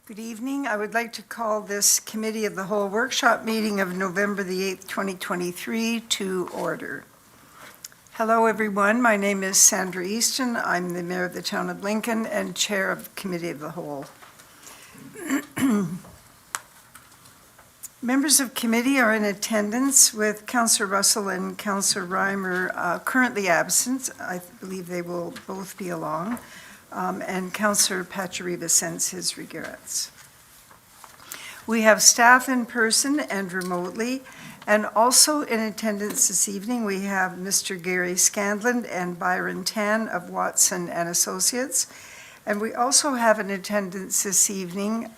Good evening. I would like to call this Committee of the Whole workshop meeting of November the 8th, 2023 to order. Hello, everyone. My name is Sandra Easton. I'm the Mayor of the Town of Lincoln and Chair of the Committee of the Whole. Members of committee are in attendance with Councillor Russell and Councillor Reimer currently absent. I believe they will both be along. And Councillor Pachariba sends his regrets. We have staff in person and remotely, and also in attendance this evening, we have Mr. Gary Scanlon and Byron Tan of Watson and Associates. And we also have in attendance this evening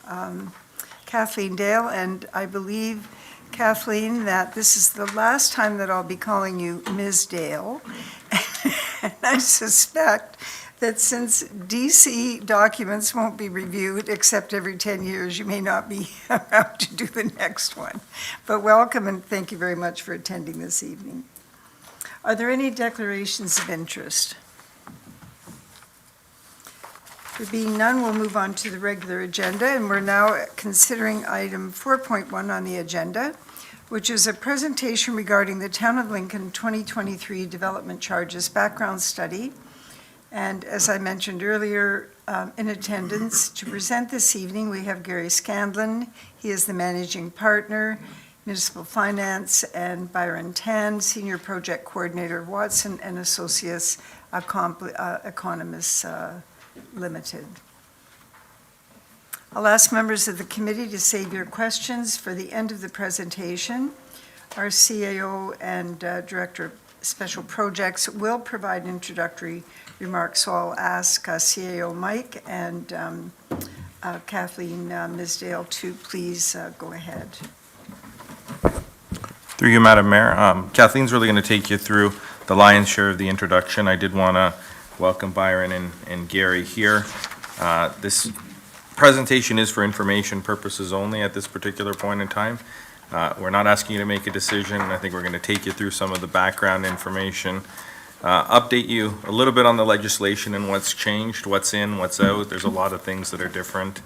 Kathleen Dale, and I believe, Kathleen, that this is the last time that I'll be calling you Ms. Dale. And I suspect that since DC documents won't be reviewed except every 10 years, you may not be around to do the next one. But welcome and thank you very much for attending this evening. Are there any declarations of interest? There being none, we'll move on to the regular agenda, and we're now considering item 4.1 on the agenda, which is a presentation regarding the Town of Lincoln 2023 Development Charges Background Study. And as I mentioned earlier, in attendance to present this evening, we have Gary Scanlon. He is the managing partner, Municipal Finance, and Byron Tan, Senior Project Coordinator of Watson and Associates Economists Limited. I'll ask members of the committee to save your questions for the end of the presentation. Our CAO and Director of Special Projects will provide introductory remarks, so I'll ask CAO Mike and Kathleen Misdale to please go ahead. Through you, Madam Mayor. Kathleen's really going to take you through the lion's share of the introduction. I did want to welcome Byron and Gary here. This presentation is for information purposes only at this particular point in time. We're not asking you to make a decision. I think we're going to take you through some of the background information, update you a little bit on the legislation and what's changed, what's in, what's out. There's a lot of things that are different.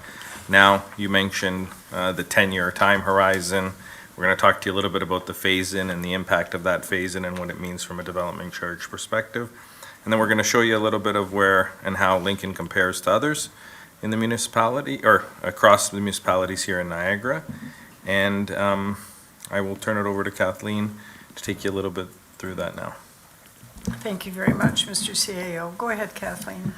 Now, you mentioned the 10-year time horizon. We're going to talk to you a little bit about the phase-in and the impact of that phase-in and what it means from a development charge perspective. And then we're going to show you a little bit of where and how Lincoln compares to others in the municipality or across the municipalities here in Niagara. And I will turn it over to Kathleen to take you a little bit through that now. Thank you very much, Mr. CAO. Go ahead, Kathleen.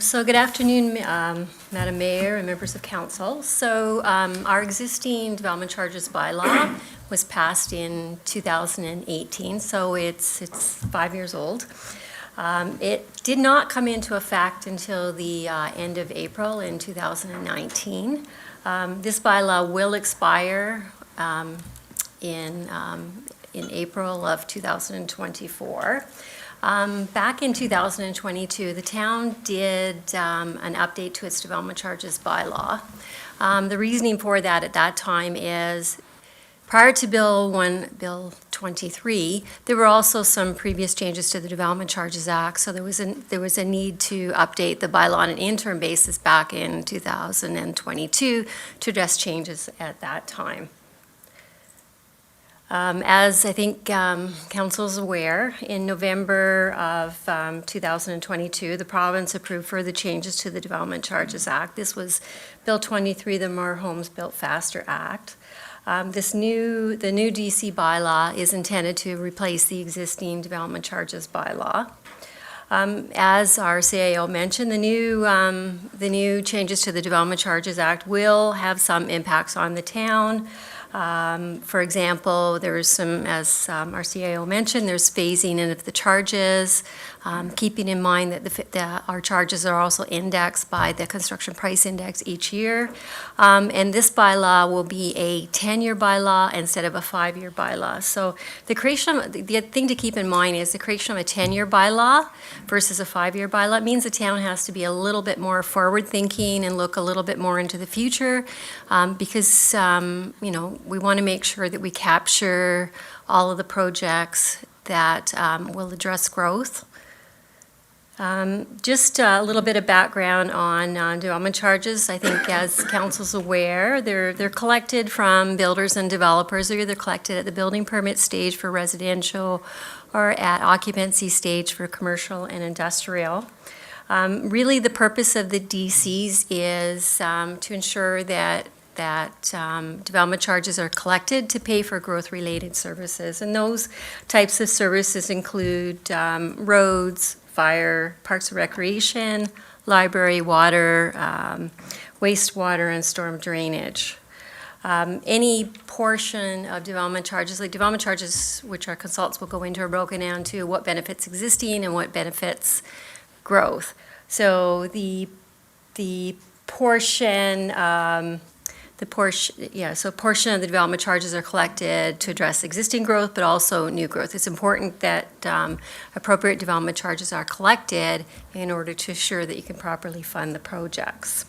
So good afternoon, Madam Mayor and members of council. So our existing development charges bylaw was passed in 2018, so it's 5 years old. It did not come into effect until the end of April in 2019. This bylaw will expire in April of 2024. Back in 2022, the town did an update to its development charges bylaw. The reasoning for that at that time is prior to Bill 23, there were also some previous changes to the Development Charges Act, so there was a need to update the bylaw on an interim basis back in 2022 to address changes at that time. As I think Council is aware, in November of 2022, the province approved further changes to the Development Charges Act. This was Bill 23, the More Homes Built Faster Act. The new DC bylaw is intended to replace the existing development charges bylaw. As our CAO mentioned, the new changes to the Development Charges Act will have some impacts on the town. For example, there's some, as our CAO mentioned, there's phasing in of the charges, keeping in mind that our charges are also indexed by the Construction Price Index each year. And this bylaw will be a 10-year bylaw instead of a 5-year bylaw. So the thing to keep in mind is the creation of a 10-year bylaw versus a 5-year bylaw. It means the town has to be a little bit more forward-thinking and look a little bit more into the future because, we want to make sure that we capture all of the projects that will address growth. Just a little bit of background on development charges. I think as council's aware, they're collected from builders and developers. They're either collected at the building permit stage for residential or at occupancy stage for commercial and industrial. Really, the purpose of the DCs is to ensure that development charges are collected to pay for growth-related services. And those types of services include roads, fire, parks and recreation, library, water, wastewater, and storm drainage. Any portion of development charges, like development charges, which our consultants will go into, are broken down to what benefits existing and what benefits growth. So the portion portion of the development charges are collected to address existing growth, but also new growth. It's important that appropriate development charges are collected in order to ensure that you can properly fund the projects.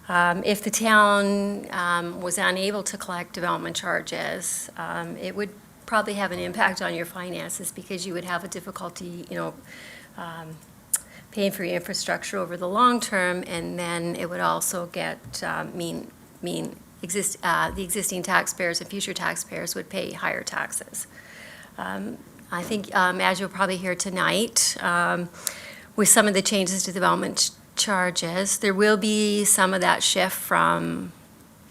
If the town was unable to collect development charges, it would probably have an impact on your finances because you would have a difficulty, paying for your infrastructure over the long term, and then it would also mean the existing taxpayers and future taxpayers would pay higher taxes. I think, as you'll probably hear tonight, with some of the changes to development charges, there will be some of that shift from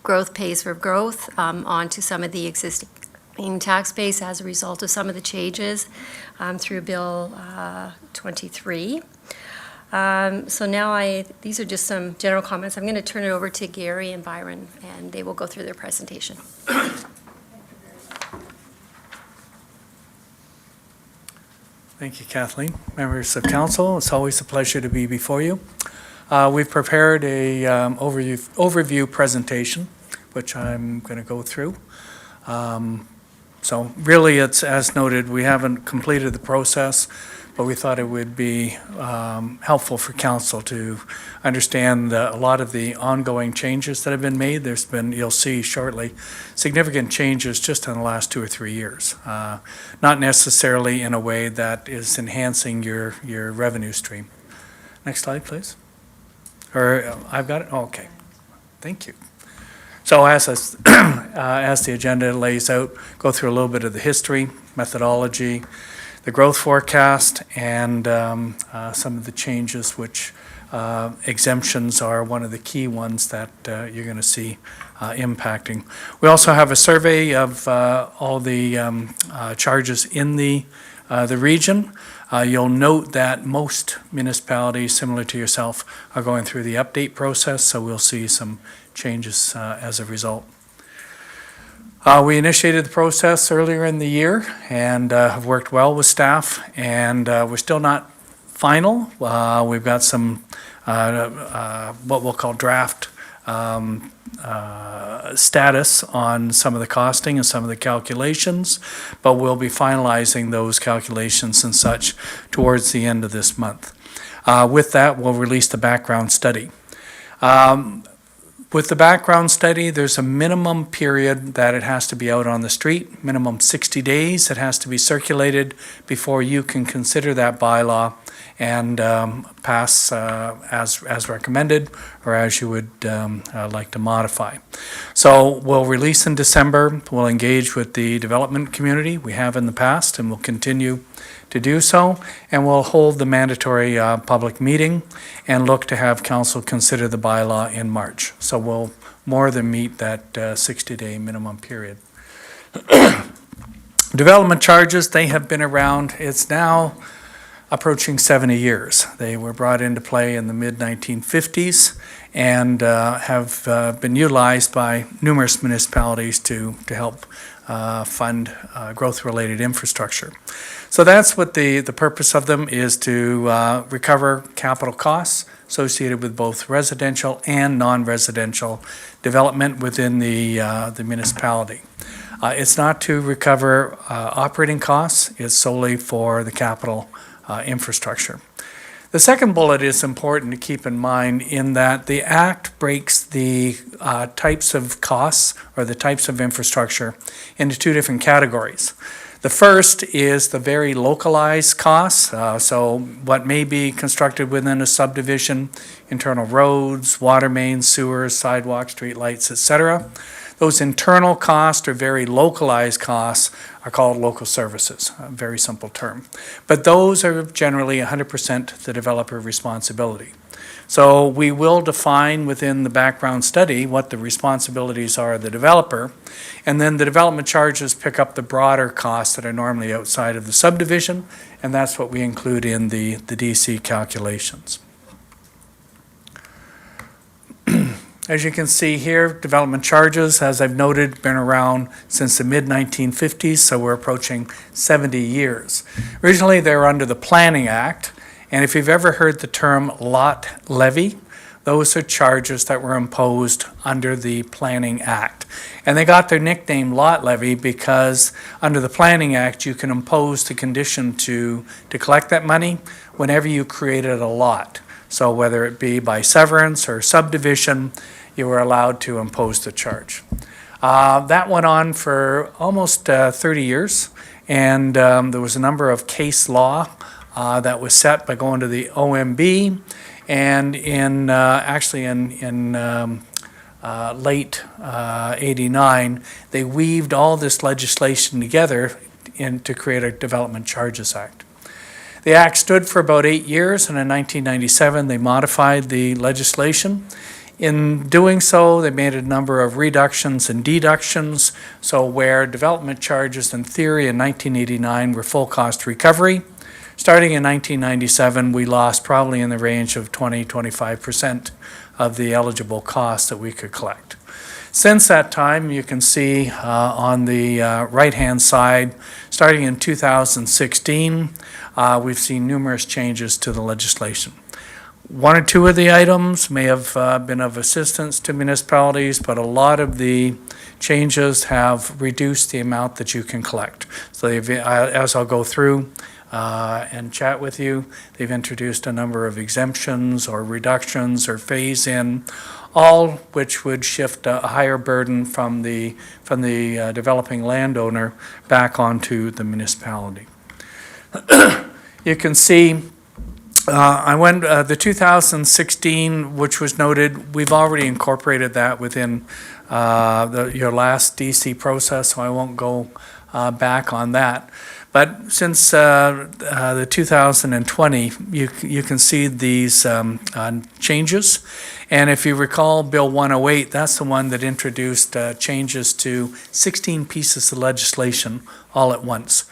growth pays for growth onto some of the existing tax base as a result of some of the changes through Bill 23. So now these are just some general comments. I'm going to turn it over to Gary and Byron, and they will go through their presentation. Thank you, Kathleen. Members of council, it's always a pleasure to be before you. We've prepared a overview presentation, which I'm going to go through. So really, it's as noted, we haven't completed the process, but we thought it would be helpful for council to understand a lot of the ongoing changes that have been made. There's been, you'll see shortly, significant changes just in the last 2 or 3 years. Not necessarily in a way that is enhancing your revenue stream. Next slide, please. Or I've got it? Oh, okay. Thank you. So as the agenda lays out, go through a little bit of the history, methodology, the growth forecast, and some of the changes which exemptions are one of the key ones that you're going to see impacting. We also have a survey of all the charges in the region. You'll note that most municipalities, similar to yourself, are going through the update process, so we'll see some changes as a result. We initiated the process earlier in the year and have worked well with staff, and we're still not final. We've got some what we'll call draft status on some of the costing and some of the calculations, but we'll be finalizing those calculations and such towards the end of this month. With that, we'll release the background study. With the background study, there's a minimum period that it has to be out on the street, minimum 60 days. It has to be circulated before you can consider that bylaw and pass as recommended or as you would like to modify. So we'll release in December. We'll engage with the development community. We have in the past and will continue to do so, and we'll hold the mandatory public meeting and look to have council consider the bylaw in March. So we'll more than meet that 60-day minimum period. Development charges, they have been around. It's now approaching 70 years. They were brought into play in the mid-1950s and have been utilized by numerous municipalities to help fund growth-related infrastructure. So that's what the purpose of them is, to recover capital costs associated with both residential and non-residential development within the municipality. It's not to recover operating costs, it's solely for the capital infrastructure. The second bullet is important to keep in mind in that the Act breaks the types of costs or the types of infrastructure into two different categories. The first is the very localized costs. So what may be constructed within a subdivision, internal roads, water mains, sewers, sidewalks, streetlights, etc. Those internal costs or very localized costs are called local services, a very simple term. But those are generally 100% the developer responsibility. So we will define within the background study what the responsibilities are of the developer, and then the development charges pick up the broader costs that are normally outside of the subdivision, and that's what we include in the DC calculations. As you can see here, development charges, as I've noted, been around since the mid-1950s, so we're approaching 70 years. Originally, they were under the Planning Act, and if you've ever heard the term lot levy, those are charges that were imposed under the Planning Act. And they got their nickname lot levy because under the Planning Act, you can impose the condition to collect that money whenever you created a lot. So whether it be by severance or subdivision, you were allowed to impose the charge. That went on for almost 30 years, and there was a number of case law that was set by going to the OMB, and in late '89, they weaved all this legislation together to create a Development Charges Act. The act stood for about 8 years, and in 1997, they modified the legislation. In doing so, they made a number of reductions and deductions. So where development charges in theory in 1989 were full cost recovery, starting in 1997, we lost probably in the range of 20-25% of the eligible costs that we could collect. Since that time, you can see on the right-hand side, starting in 2016, we've seen numerous changes to the legislation. One or two of the items may have been of assistance to municipalities, but a lot of the changes have reduced the amount that you can collect. So as I'll go through and chat with you, they've introduced a number of exemptions or reductions or phase-in, all which would shift a higher burden from the developing landowner back onto the municipality. You can see the 2016, which was noted, we've already incorporated that within your last DC process, so I won't go back on that. But since the 2020, you can see these changes. And if you recall Bill 108, that's the one that introduced changes to 16 pieces of legislation all at once.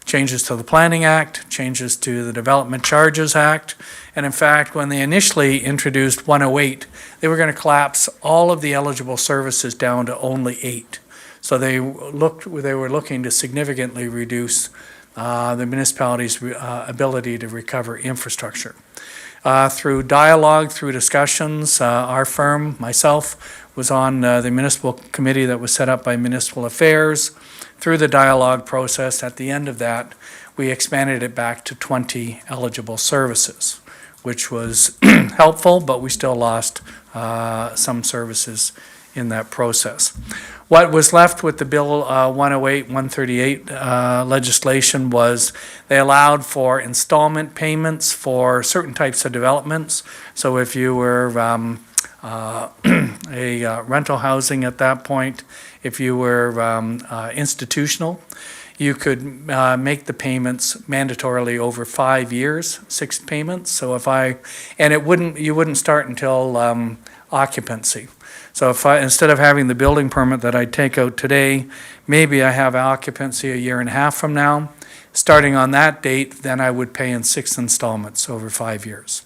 Changes to the Planning Act, changes to the Development Charges Act, and in fact, when they initially introduced 108, they were going to collapse all of the eligible services down to only 8. So they were looking to significantly reduce the municipality's ability to recover infrastructure. Through dialogue, through discussions, our firm, myself, was on the municipal committee that was set up by Municipal Affairs. Through the dialogue process, at the end of that, we expanded it back to 20 eligible services, which was helpful, but we still lost some services in that process. What was left with the Bill 108, 138 legislation was they allowed for installment payments for certain types of developments. So if you were a rental housing at that point, if you were institutional, you could make the payments mandatorily over 5 years, 6 payments. So you wouldn't start until occupancy. So instead of having the building permit that I take out today, maybe I have occupancy a year and a half from now. Starting on that date, then I would pay in 6 installments over 5 years.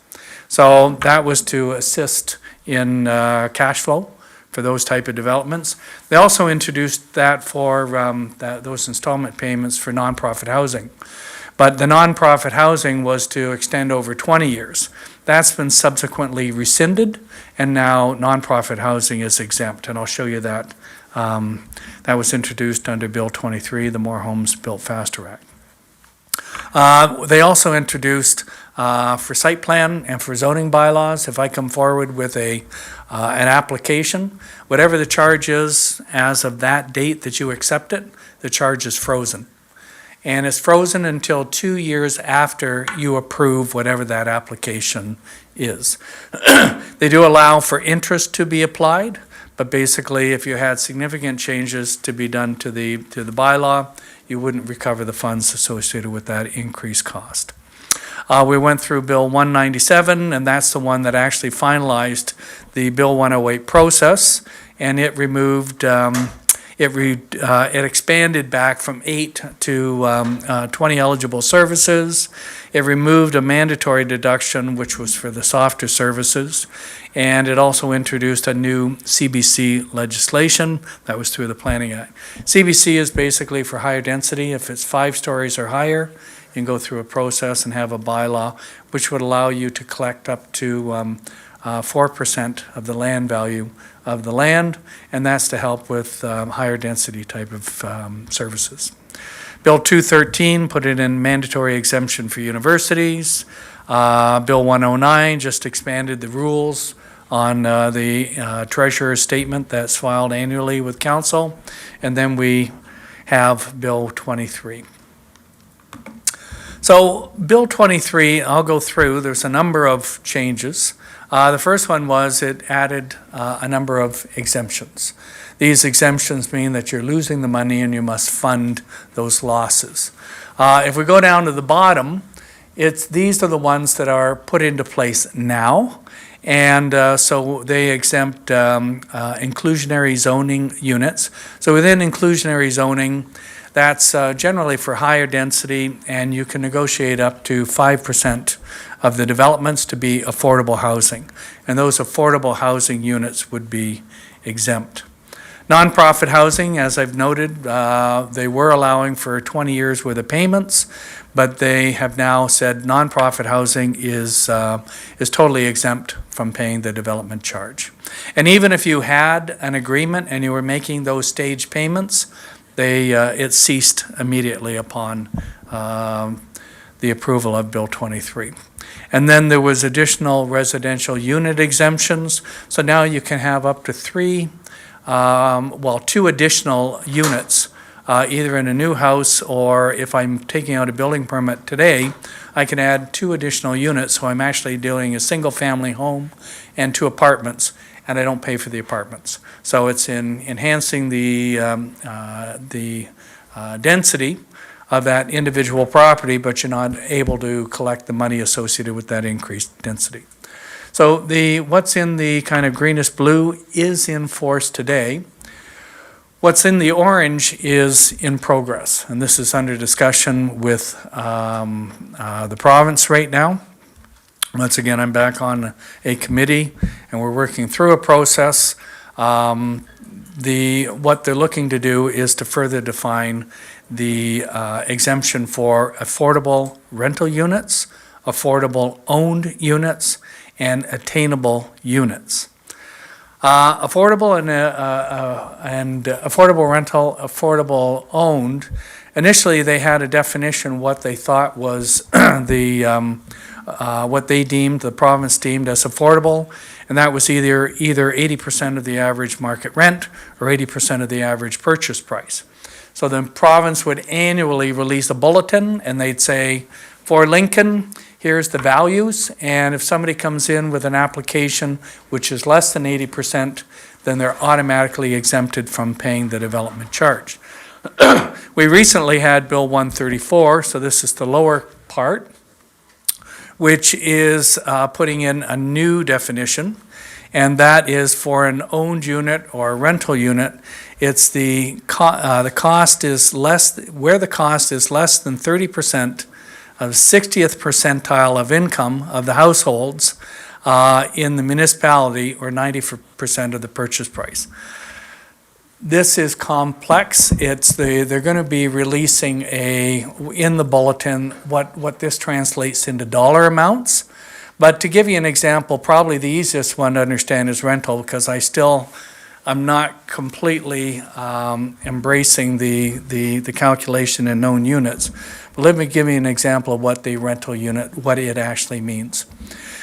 So that was to assist in cash flow for those type of developments. They also introduced that for those installment payments for nonprofit housing. But the nonprofit housing was to extend over 20 years. That's been subsequently rescinded, and now nonprofit housing is exempt, and I'll show you that. That was introduced under Bill 23, the More Homes Built Faster Act. They also introduced for site plan and for zoning bylaws, if I come forward with an application, whatever the charge is as of that date that you accept it, the charge is frozen. and it's frozen until 2 years after you approve whatever that application is. They do allow for interest to be applied, but basically, if you had significant changes to be done to the bylaw, you wouldn't recover the funds associated with that increased cost. We went through Bill 197, and that's the one that actually finalized the Bill 108 process, and it removed, it expanded back from 8 to 20 eligible services. It removed a mandatory deduction, which was for the softer services, and it also introduced a new CBC legislation that was through the Planning Act. CBC is basically for higher density. If it's 5 stories or higher, you can go through a process and have a bylaw, which would allow you to collect up to 4% of the land value of the land, and that's to help with higher density type of services. Bill 213 put it in mandatory exemption for universities. Bill 109 just expanded the rules on the treasurer's statement that's filed annually with council. And then we have Bill 23. So Bill 23, I'll go through, there's a number of changes. The first one was it added a number of exemptions. These exemptions mean that you're losing the money and you must fund those losses. If we go down to the bottom, these are the ones that are put into place now. And so they exempt inclusionary zoning units. So within inclusionary zoning, that's generally for higher density, and you can negotiate up to 5% of the developments to be affordable housing. And those affordable housing units would be exempt. Nonprofit housing, as I've noted, they were allowing for 20 years worth of payments, but they have now said nonprofit housing is totally exempt from paying the development charge. And even if you had an agreement and you were making those staged payments, it ceased immediately upon the approval of Bill 23. And then there was additional residential unit exemptions. So now you can have up to 2 additional units, either in a new house, or if I'm taking out a building permit today, I can add 2 additional units. So I'm actually doing a single family home and 2 apartments, and I don't pay for the apartments. So it's in enhancing the density of that individual property, but you're not able to collect the money associated with that increased density. So what's in the kind of greenish blue is in force today. What's in the orange is in progress, and this is under discussion with the province right now. Once again, I'm back on a committee, and we're working through a process. What they're looking to do is to further define the exemption for affordable rental units, affordable owned units, and attainable units. Affordable and affordable rental, affordable owned. Initially, they had a definition what they thought was what the province deemed as affordable, and that was either 80% of the average market rent or 80% of the average purchase price. So the province would annually release a bulletin, and they'd say, for Lincoln, here's the values, and if somebody comes in with an application which is less than 80%, then they're automatically exempted from paying the development charge. We recently had Bill 134, so this is the lower part, which is putting in a new definition, and that is for an owned unit or a rental unit. It's the cost is less, where the cost is less than 30% of 60th percentile of income of the households in the municipality, or 90% of the purchase price. This is complex. They're going to be releasing in the bulletin what this translates into dollar amounts. But to give you an example, probably the easiest one to understand is rental, because I'm not completely embracing the calculation in known units. But let me give you an example of what the rental unit, what it actually means.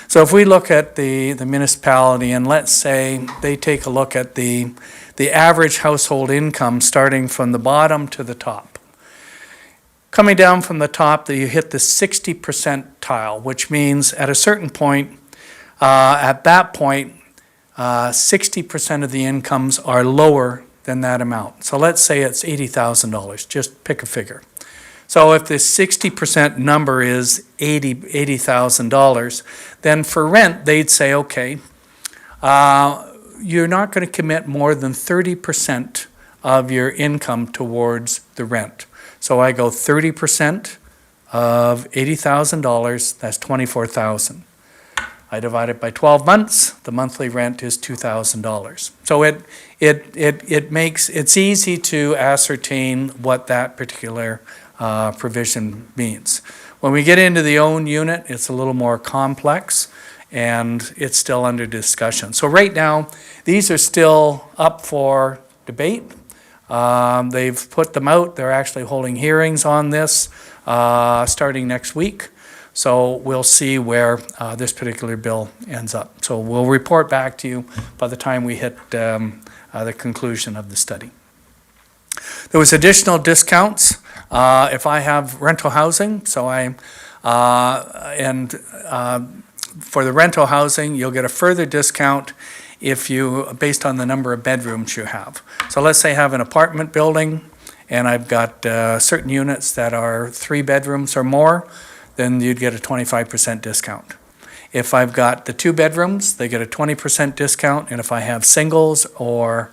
So if we look at the municipality, and let's say they take a look at the average household income starting from the bottom to the top. Coming down from the top, that you hit the 60 percentile, which means at a certain point, at that point, 60% of the incomes are lower than that amount. So let's say it's $80,000, just pick a figure. So if the 60% number is $80,000, then for rent, they'd say, okay, you're not going to commit more than 30% of your income towards the rent. So I go 30% of $80,000, that's $24,000. I divide it by 12 months, the monthly rent is $2,000. So it's easy to ascertain what that particular provision means. When we get into the own unit, it's a little more complex, and it's still under discussion. So right now, these are still up for debate. They've put them out. They're actually holding hearings on this starting next week. So we'll see where this particular bill ends up. So we'll report back to you by the time we hit the conclusion of the study. There was additional discounts if I have rental housing. So for the rental housing, you'll get a further discount if you, based on the number of bedrooms you have. So let's say I have an apartment building and I've got certain units that are 3 bedrooms or more, then you'd get a 25% discount. If I've got the 2 bedrooms, they get a 20% discount, and if I have singles or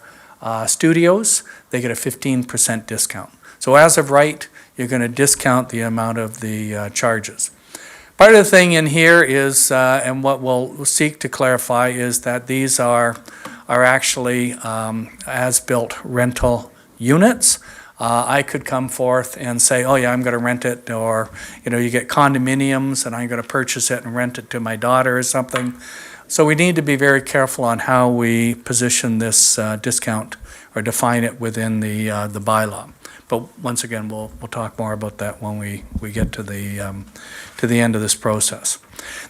studios, they get a 15% discount. So as of right, you're going to discount the amount of the charges. Part of the thing in here is, and what we'll seek to clarify, is that these are actually as-built rental units. I could come forth and say, oh yeah, I'm going to rent it, or you get condominiums and I'm going to purchase it and rent it to my daughter or something. So we need to be very careful on how we position this discount or define it within the bylaw. But once again, we'll talk more about that when we get to the end of this process.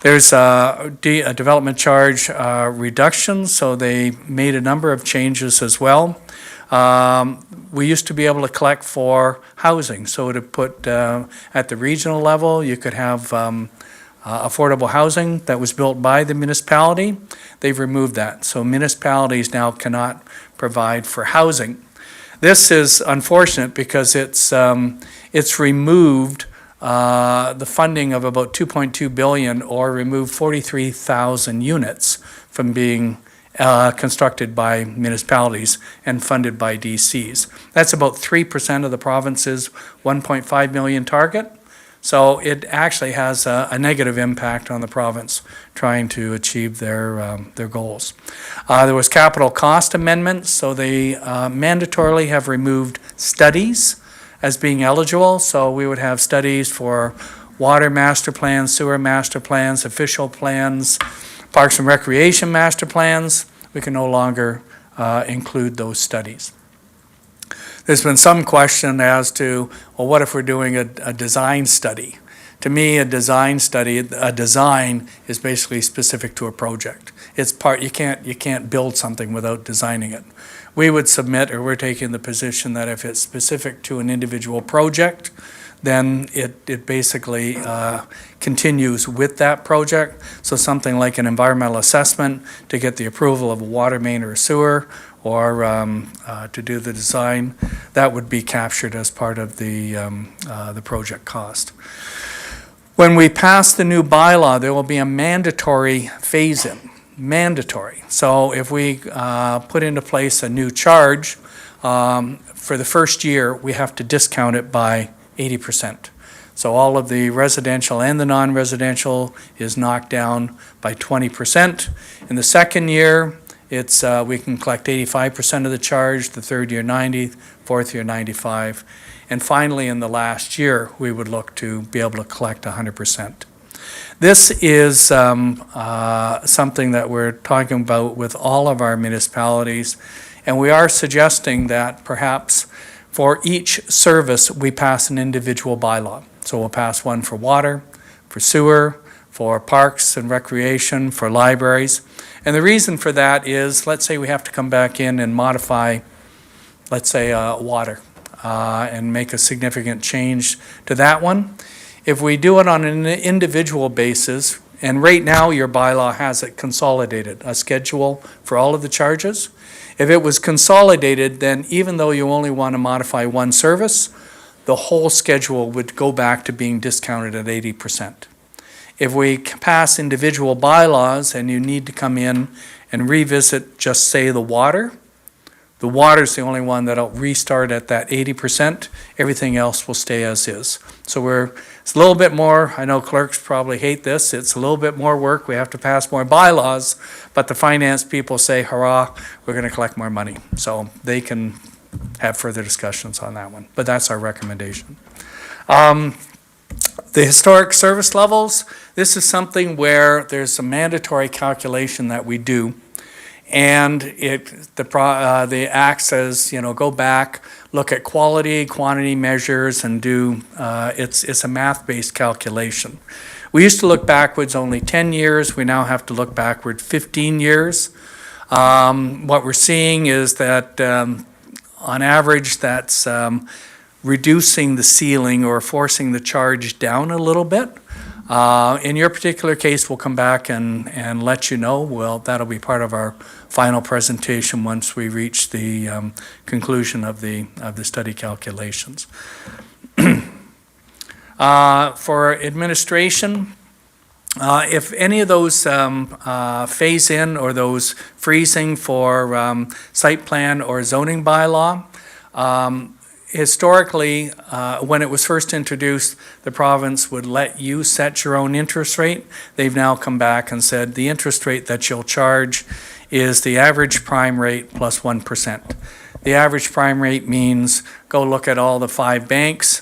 There's a development charge reduction, so they made a number of changes as well. We used to be able to collect for housing, so to put at the regional level, you could have affordable housing that was built by the municipality. They've removed that, so municipalities now cannot provide for housing. This is unfortunate because it's removed the funding of about $2.2 billion, or removed 43,000 units from being constructed by municipalities and funded by DCs. That's about 3% of the province's 1.5 million target. So it actually has a negative impact on the province trying to achieve their goals. There was capital cost amendments, so they mandatorily have removed studies as being eligible. So we would have studies for water master plans, sewer master plans, official plans, Parks and Recreation master plans. We can no longer include those studies. There's been some question as to, well, what if we're doing a design study? To me, a design is basically specific to a project. It's you can't build something without designing it. We would submit, or we're taking the position that if it's specific to an individual project, then it basically continues with that project. So something like an environmental assessment to get the approval of a water main or a sewer, or to do the design, that would be captured as part of the project cost. When we pass the new bylaw, there will be a mandatory phase-in. Mandatory. So if we put into place a new charge, for the first year, we have to discount it by 80%. So all of the residential and the non-residential is knocked down by 20%. In the second year, it's we can collect 85% of the charge, the third year 90, fourth year 95. And finally, in the last year, we would look to be able to collect 100%. This is something that we're talking about with all of our municipalities, and we are suggesting that perhaps for each service, we pass an individual bylaw. So we'll pass one for water, for sewer, for parks and recreation, for libraries. And the reason for that is, let's say we have to come back in and modify, let's say, water. and make a significant change to that one. If we do it on an individual basis, and right now your bylaw has it consolidated, a schedule for all of the charges. If it was consolidated, then even though you only want to modify one service, the whole schedule would go back to being discounted at 80%. If we pass individual bylaws and you need to come in and revisit, just say the water's the only one that'll restart at that 80%. Everything else will stay as is. So it's a little bit more, I know clerks probably hate this, it's a little bit more work, we have to pass more bylaws, but the finance people say, hurrah, we're gonna collect more money. So they can have further discussions on that one, but that's our recommendation. The historic service levels, this is something where there's a mandatory calculation that we do. And the act says, go back, look at quality, quantity measures, and do, it's a math-based calculation. We used to look backwards only 10 years. We now have to look backward 15 years. What we're seeing is that on average, that's reducing the ceiling or forcing the charge down a little bit. In your particular case, we'll come back and let you know. Well, that'll be part of our final presentation once we reach the conclusion of the study calculations. For administration, if any of those phase in or those freezing for site plan or zoning bylaw, historically, when it was first introduced, the province would let you set your own interest rate. They've now come back and said the interest rate that you'll charge is the average prime rate plus 1%. The average prime rate means go look at all the 5 banks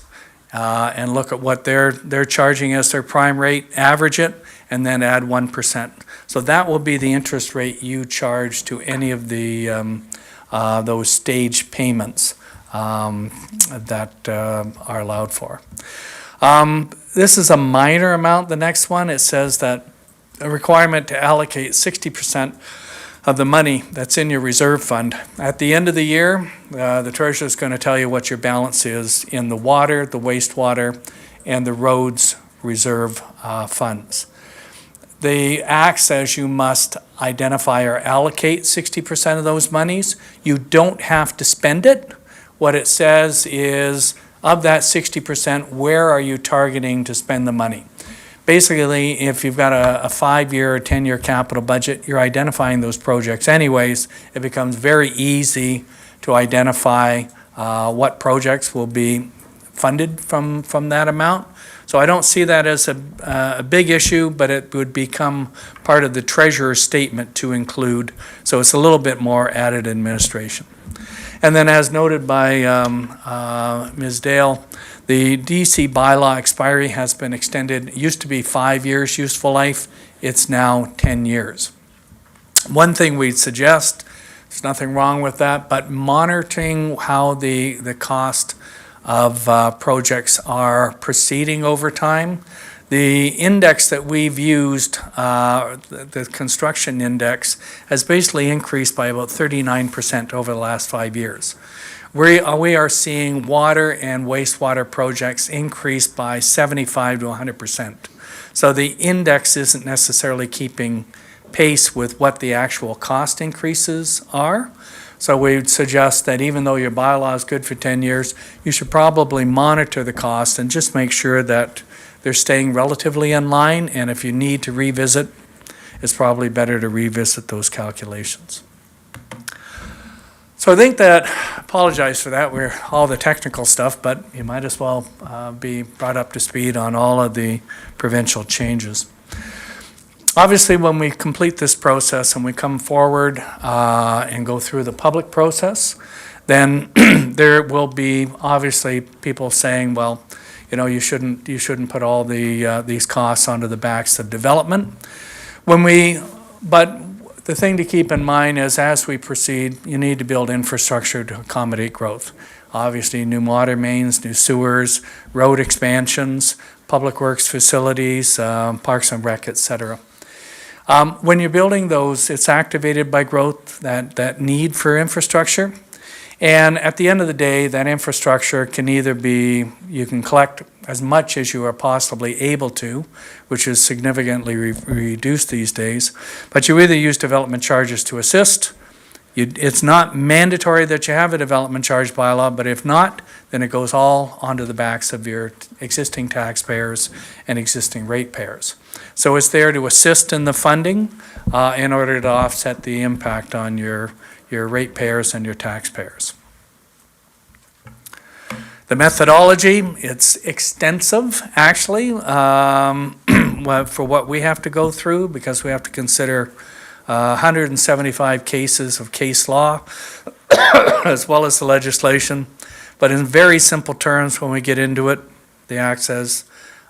and look at what they're charging as their prime rate, average it, and then add 1%. So that will be the interest rate you charge to any of the those stage payments that are allowed for. This is a minor amount. The next one, it says that a requirement to allocate 60% of the money that's in your reserve fund. At the end of the year, the treasurer is going to tell you what your balance is in the water, the wastewater, and the roads reserve funds. The Act says you must identify or allocate 60% of those monies. You don't have to spend it. What it says is, of that 60%, where are you targeting to spend the money? Basically, if you've got a 5-year or 10-year capital budget, you're identifying those projects anyways. It becomes very easy to identify what projects will be funded from that amount. So I don't see that as a big issue, but it would become part of the treasurer's statement to include. So it's a little bit more added administration. And then as noted by Ms. Dale, the DC bylaw expiry has been extended. It used to be 5 years useful life. It's now 10 years. One thing we'd suggest, there's nothing wrong with that, but monitoring how the cost of projects are proceeding over time. The index that we've used, the construction index, has basically increased by about 39% over the last 5 years. We are seeing water and wastewater projects increase by 75 to 100%. So the index isn't necessarily keeping pace with what the actual cost increases are. So we would suggest that even though your bylaw is good for 10 years, you should probably monitor the cost and just make sure that they're staying relatively in line, and if you need to revisit, it's probably better to revisit those calculations. So I think that, apologize for that, we're all the technical stuff, but you might as well be brought up to speed on all of the provincial changes. Obviously, when we complete this process and we come forward and go through the public process, then there will be obviously people saying, well, you shouldn't put all these costs onto the backs of development. But the thing to keep in mind is as we proceed, you need to build infrastructure to accommodate growth. Obviously, new water mains, new sewers, road expansions, public works facilities, parks and rec, etc. When you're building those, it's activated by growth, that need for infrastructure. And at the end of the day, that infrastructure can either be, you can collect as much as you are possibly able to, which is significantly reduced these days, but you either use development charges to assist. It's not mandatory that you have a development charge bylaw, but if not, then it goes all onto the backs of your existing taxpayers and existing ratepayers. So it's there to assist in the funding in order to offset the impact on your ratepayers and your taxpayers. The methodology, it's extensive, actually, for what we have to go through, because we have to consider 175 cases of case law, as well as the legislation. But in very simple terms, when we get into it, the Act says,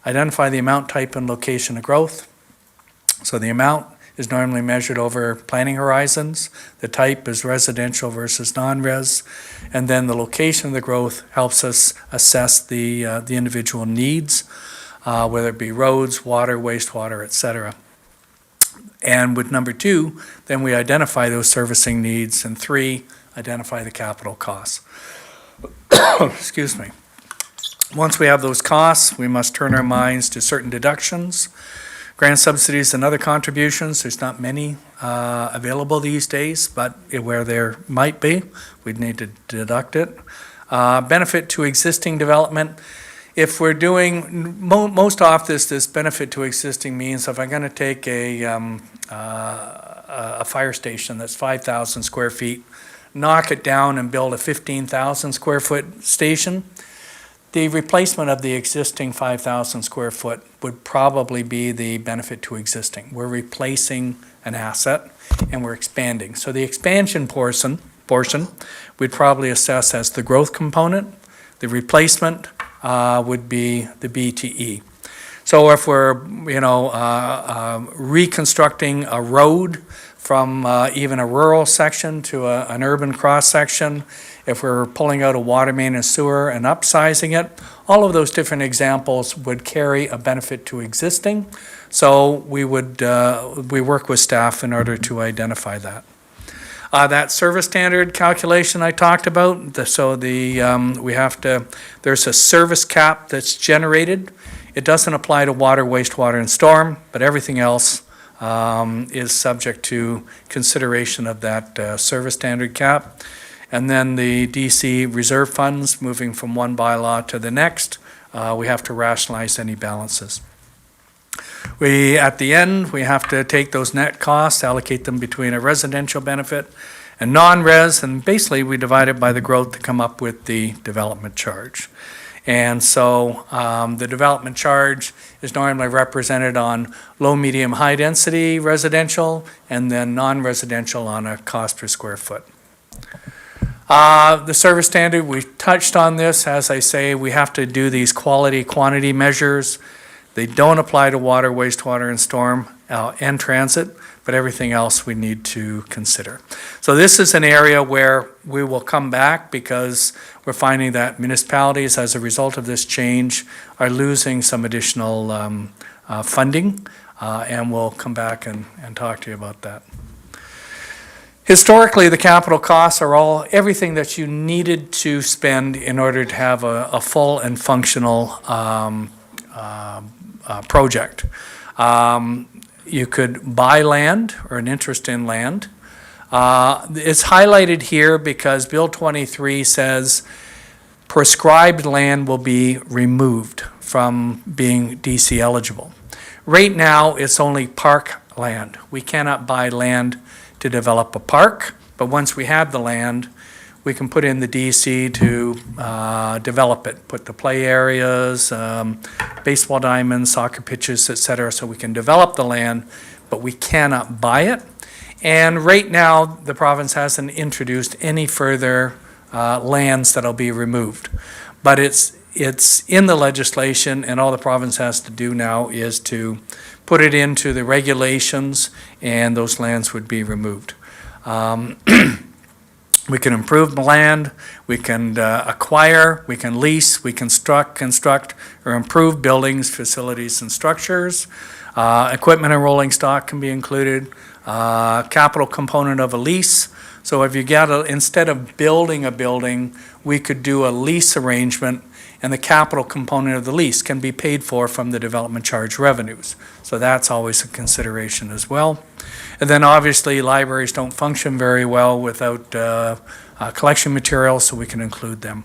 identify the amount, type, and location of growth. So the amount is normally measured over planning horizons. The type is residential versus non-res. And then the location of the growth helps us assess the individual needs, whether it be roads, water, wastewater, et cetera. And with number 2, then we identify those servicing needs, and 3, identify the capital costs. Excuse me. Once we have those costs, we must turn our minds to certain deductions, grant subsidies and other contributions. There's not many available these days, but where there might be, we'd need to deduct it. Benefit to existing development. If we're doing, most often this benefit to existing means if I'm going to take a fire station that's 5,000 square feet, knock it down and build a 15,000 square foot station, the replacement of the existing 5,000 square foot would probably be the benefit to existing. We're replacing an asset and we're expanding. So the expansion portion we'd probably assess as the growth component. The replacement would be the BTE. So if we're, reconstructing a road from even a rural section to an urban cross-section, if we're pulling out a water main and sewer and upsizing it, all of those different examples would carry a benefit to existing. So we work with staff in order to identify that. That service standard calculation I talked about, there's a service cap that's generated. It doesn't apply to water, wastewater, and storm, but everything else is subject to consideration of that service standard cap. And then the DC reserve funds, moving from one bylaw to the next, we have to rationalize any balances. At the end, we have to take those net costs, allocate them between a residential benefit and non-res, and basically we divide it by the growth to come up with the development charge. And so the development charge is normally represented on low, medium, high density residential, and then non-residential on a cost per square foot. The service standard, we touched on this. As I say, we have to do these quality, quantity measures. They don't apply to water, wastewater, and storm and transit, but everything else we need to consider. So this is an area where we will come back because we're finding that municipalities, as a result of this change, are losing some additional funding, and we'll come back and talk to you about that. Historically, the capital costs are everything that you needed to spend in order to have a full and functional project. You could buy land or an interest in land. It's highlighted here because Bill 23 says prescribed land will be removed from being DC eligible. Right now, it's only park land. We cannot buy land to develop a park, but once we have the land, we can put in the DC to develop it, put the play areas, baseball diamonds, soccer pitches, et cetera, so we can develop the land, but we cannot buy it. And right now, the province hasn't introduced any further lands that'll be removed. But it's in the legislation, and all the province has to do now is to put it into the regulations, and those lands would be removed. We can improve the land, we can acquire, we can lease, we can construct or improve buildings, facilities, and structures. Equipment and rolling stock can be included. capital component of a lease. So if you instead of building a building, we could do a lease arrangement, and the capital component of the lease can be paid for from the development charge revenues. So that's always a consideration as well. And then obviously, libraries don't function very well without collection materials, so we can include them.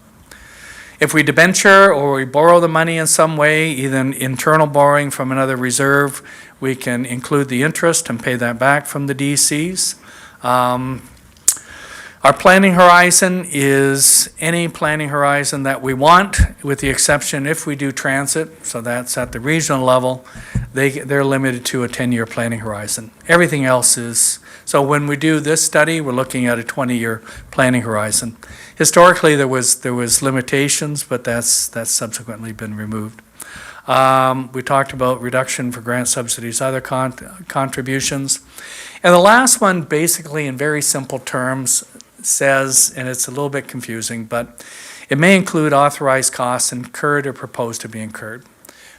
If we debenture or we borrow the money in some way, either internal borrowing from another reserve, we can include the interest and pay that back from the DCs. Our planning horizon is any planning horizon that we want, with the exception if we do transit, so that's at the regional level, they're limited to a 10-year planning horizon. Everything else is, so when we do this study, we're looking at a 20-year planning horizon. Historically, there was limitations, but that's subsequently been removed. We talked about reduction for grant subsidies, other contributions. And the last one, basically in very simple terms, says, and it's a little bit confusing, but it may include authorized costs incurred or proposed to be incurred.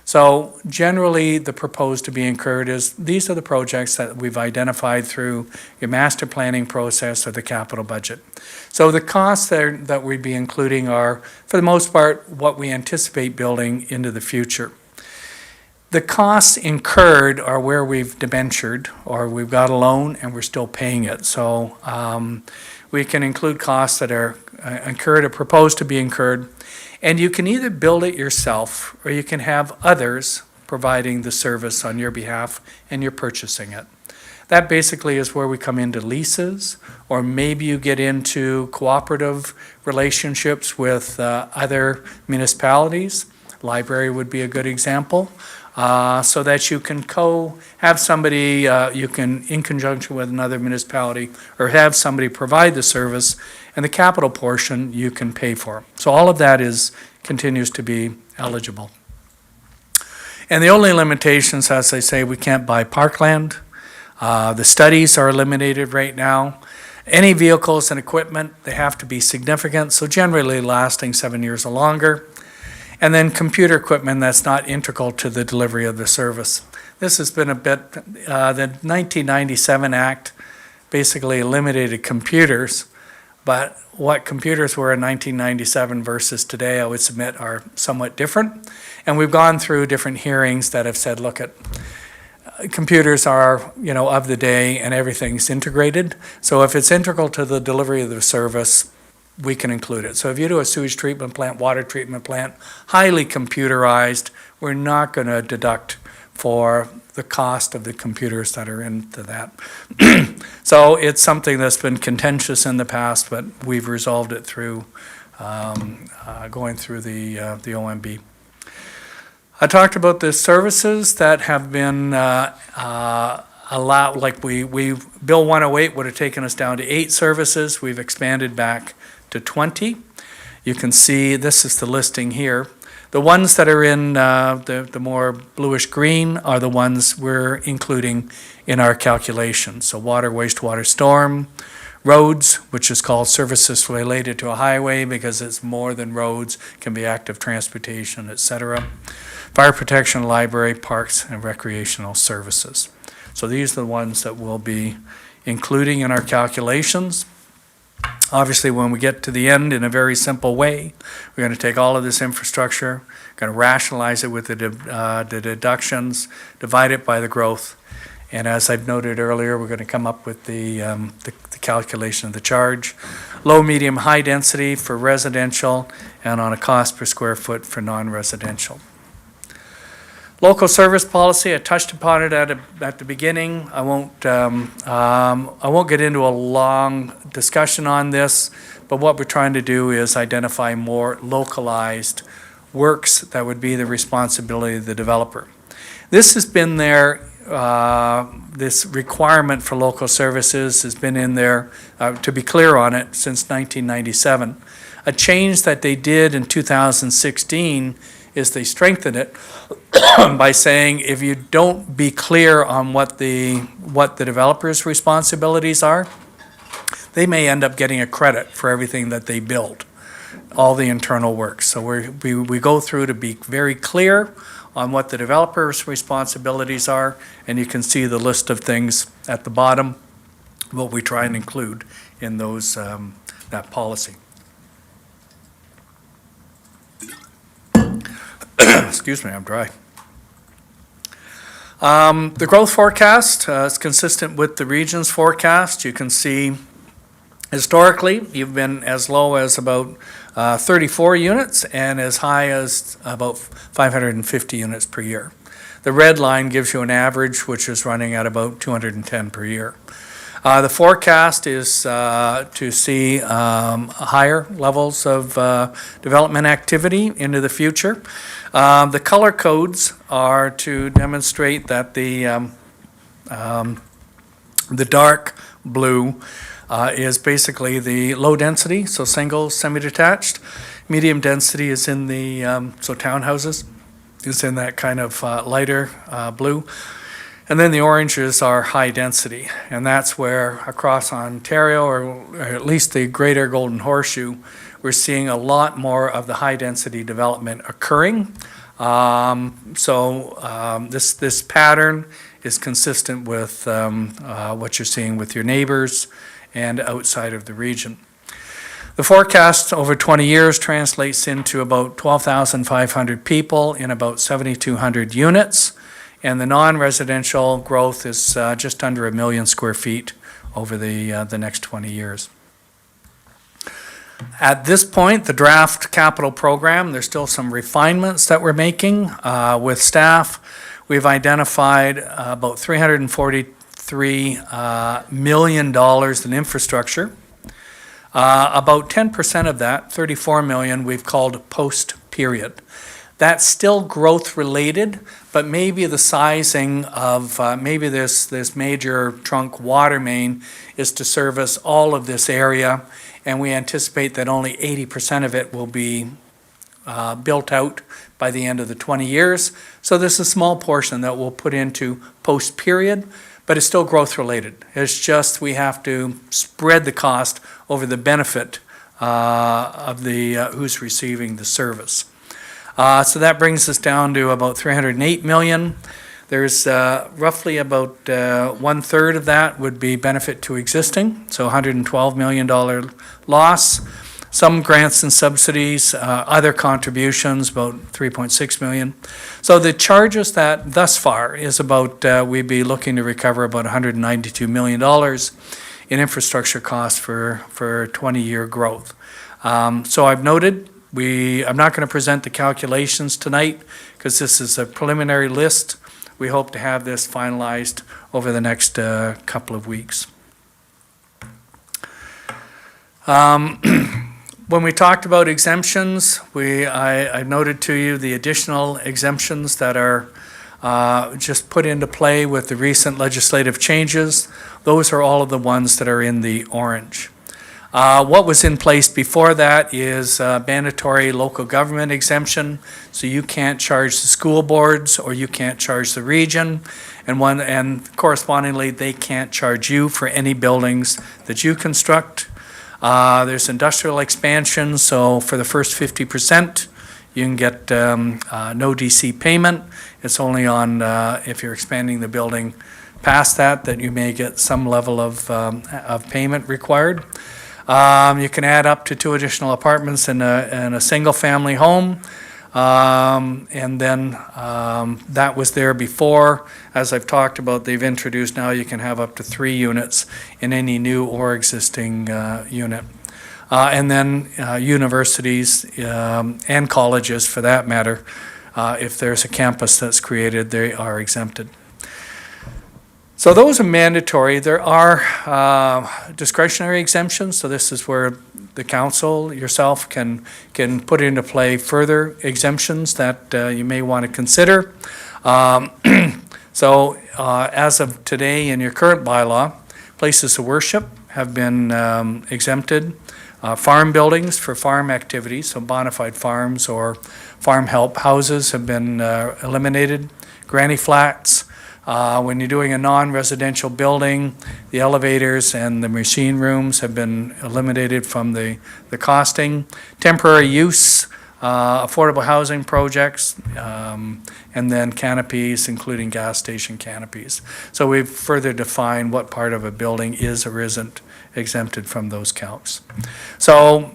So generally, the proposed to be incurred is, these are the projects that we've identified through your master planning process or the capital budget. So the costs that we'd be including are, for the most part, what we anticipate building into the future. The costs incurred are where we've debentured, or we've got a loan and we're still paying it. So we can include costs that are incurred or proposed to be incurred. And you can either build it yourself, or you can have others providing the service on your behalf and you're purchasing it. That basically is where we come into leases, or maybe you get into cooperative relationships with other municipalities. Library would be a good example. So that you can have somebody, you can, in conjunction with another municipality, or have somebody provide the service, and the capital portion you can pay for. So all of that continues to be eligible. And the only limitations, as I say, we can't buy parkland. The studies are eliminated right now. Any vehicles and equipment, they have to be significant, so generally lasting 7 years or longer. And then computer equipment that's not integral to the delivery of the service. This has been a bit, the 1997 Act basically eliminated computers, but what computers were in 1997 versus today, I would submit, are somewhat different. And we've gone through different hearings that have said, look, computers are, of the day, and everything's integrated. So if it's integral to the delivery of the service, we can include it. So if you do a sewage treatment plant, water treatment plant, highly computerized, we're not going to deduct for the cost of the computers that are into that. So it's something that's been contentious in the past, but we've resolved it through going through the OMB. I talked about the services that have been allowed, like Bill 108 would have taken us down to 8 services. We've expanded back to 20. You can see, this is the listing here. The ones that are in the more bluish green are the ones we're including in our calculations. So water, wastewater, storm, roads, which is called services related to a highway because it's more than roads, can be active transportation, etc. Fire protection, library, parks, and recreational services. So these are the ones that we'll be including in our calculations. Obviously, when we get to the end, in a very simple way, we're going to take all of this infrastructure, going to rationalize it with the deductions, divide it by the growth, and as I've noted earlier, we're going to come up with the calculation of the charge. Low, medium, high density for residential, and on a cost per square foot for non-residential. Local service policy, I touched upon it at the beginning. I won't get into a long discussion on this, but what we're trying to do is identify more localized works that would be the responsibility of the developer. This has been there, this requirement for local services has been in there, to be clear on it, since 1997. A change that they did in 2016 is they strengthened it by saying if you don't be clear on what the developer's responsibilities are, they may end up getting a credit for everything that they build, all the internal work. So we go through to be very clear on what the developer's responsibilities are, and you can see the list of things at the bottom, what we try and include in those, that policy. Excuse me, I'm dry. The growth forecast is consistent with the region's forecast. You can see historically, you've been as low as about 34 units and as high as about 550 units per year. The red line gives you an average, which is running at about 210 per year. The forecast is to see higher levels of development activity into the future. The color codes are to demonstrate that the dark blue is basically the low density, so single, semi-detached. Medium density is in the, so townhouses is in that kind of lighter blue. And then the oranges are high density, and that's where across Ontario, or at least the greater Golden Horseshoe, we're seeing a lot more of the high density development occurring. This pattern is consistent with what you're seeing with your neighbors and outside of the region. The forecast over 20 years translates into about 12,500 people in about 7,200 units. And the non-residential growth is just under 1 million square feet over the next 20 years. At this point, the draft capital program, there's still some refinements that we're making with staff. We've identified about $343 million in infrastructure. About 10% of that, $34 million, we've called post-period. That's still growth related, but maybe the sizing of maybe this major trunk water main is to service all of this area, and we anticipate that only 80% of it will be built out by the end of the 20 years. So there's a small portion that we'll put into post-period, but it's still growth related. It's just we have to spread the cost over the benefit of the who's receiving the service. So that brings us down to about $308 million. There's roughly about 1/3 of that would be benefit to existing, so $112 million loss. Some grants and subsidies, other contributions, about $3.6 million. So the charges that thus far is about, we'd be looking to recover about $192 million in infrastructure costs for 20-year growth. So I've noted, I'm not going to present the calculations tonight because this is a preliminary list. We hope to have this finalized over the next couple of weeks. When we talked about exemptions, I noted to you the additional exemptions that are just put into play with the recent legislative changes. Those are all of the ones that are in the orange. What was in place before that is mandatory local government exemption, so you can't charge the school boards or you can't charge the region, and correspondingly they can't charge you for any buildings that you construct. There's industrial expansion, so for the first 50% you can get no DC payment. It's only on if you're expanding the building past that you may get some level of payment required. You can add up to 2 additional apartments in a single-family home, and then that was there before. As I've talked about, they've introduced now you can have up to 3 units in any new or existing unit. And then universities and colleges, for that matter, if there's a campus that's created, they are exempted. So those are mandatory. There are discretionary exemptions, so this is where the council, yourself, can put into play further exemptions that you may want to consider. So as of today in your current bylaw, places of worship have been exempted. Farm buildings for farm activities, so bona fide farms or farm help houses have been eliminated. Granny flats. When you're doing a non-residential building, the elevators and the machine rooms have been eliminated from the costing. Temporary use, affordable housing projects, and then canopies, including gas station canopies. So we've further defined what part of a building is or isn't exempted from those counts. So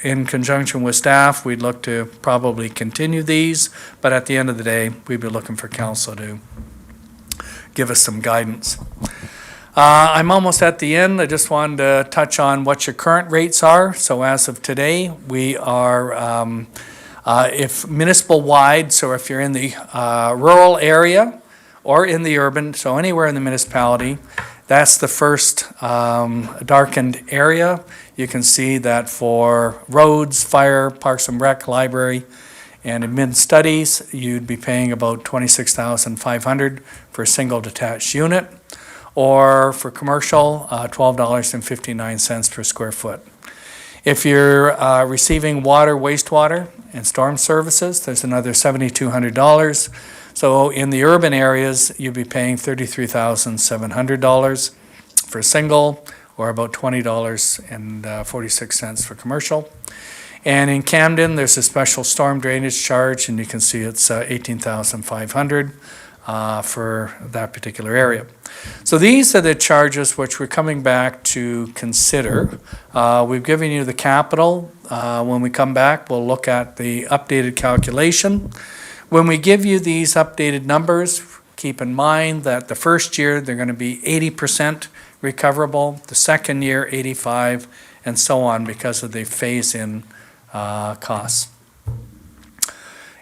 in conjunction with staff, we'd look to probably continue these, but at the end of the day, we'd be looking for council to give us some guidance. I'm almost at the end. I just wanted to touch on what your current rates are. So as of today, we are, if municipal wide, so if you're in the rural area or in the urban, so anywhere in the municipality, that's the first darkened area. You can see that for roads, fire, parks and rec, library, and admin studies, you'd be paying about $26,500 for a single detached unit. Or for commercial, $12.59 per square foot. If you're receiving water, wastewater, and storm services, there's another $7,200. So in the urban areas, you'd be paying $33,700 for single, or about $20.46 for commercial. And in Camden, there's a special storm drainage charge, and you can see it's $18,500 for that particular area. So these are the charges which we're coming back to consider. We've given you the capital. When we come back, we'll look at the updated calculation. When we give you these updated numbers, keep in mind that the first year, they're going to be 80% recoverable, the second year, 85%, and so on because of the phase-in costs.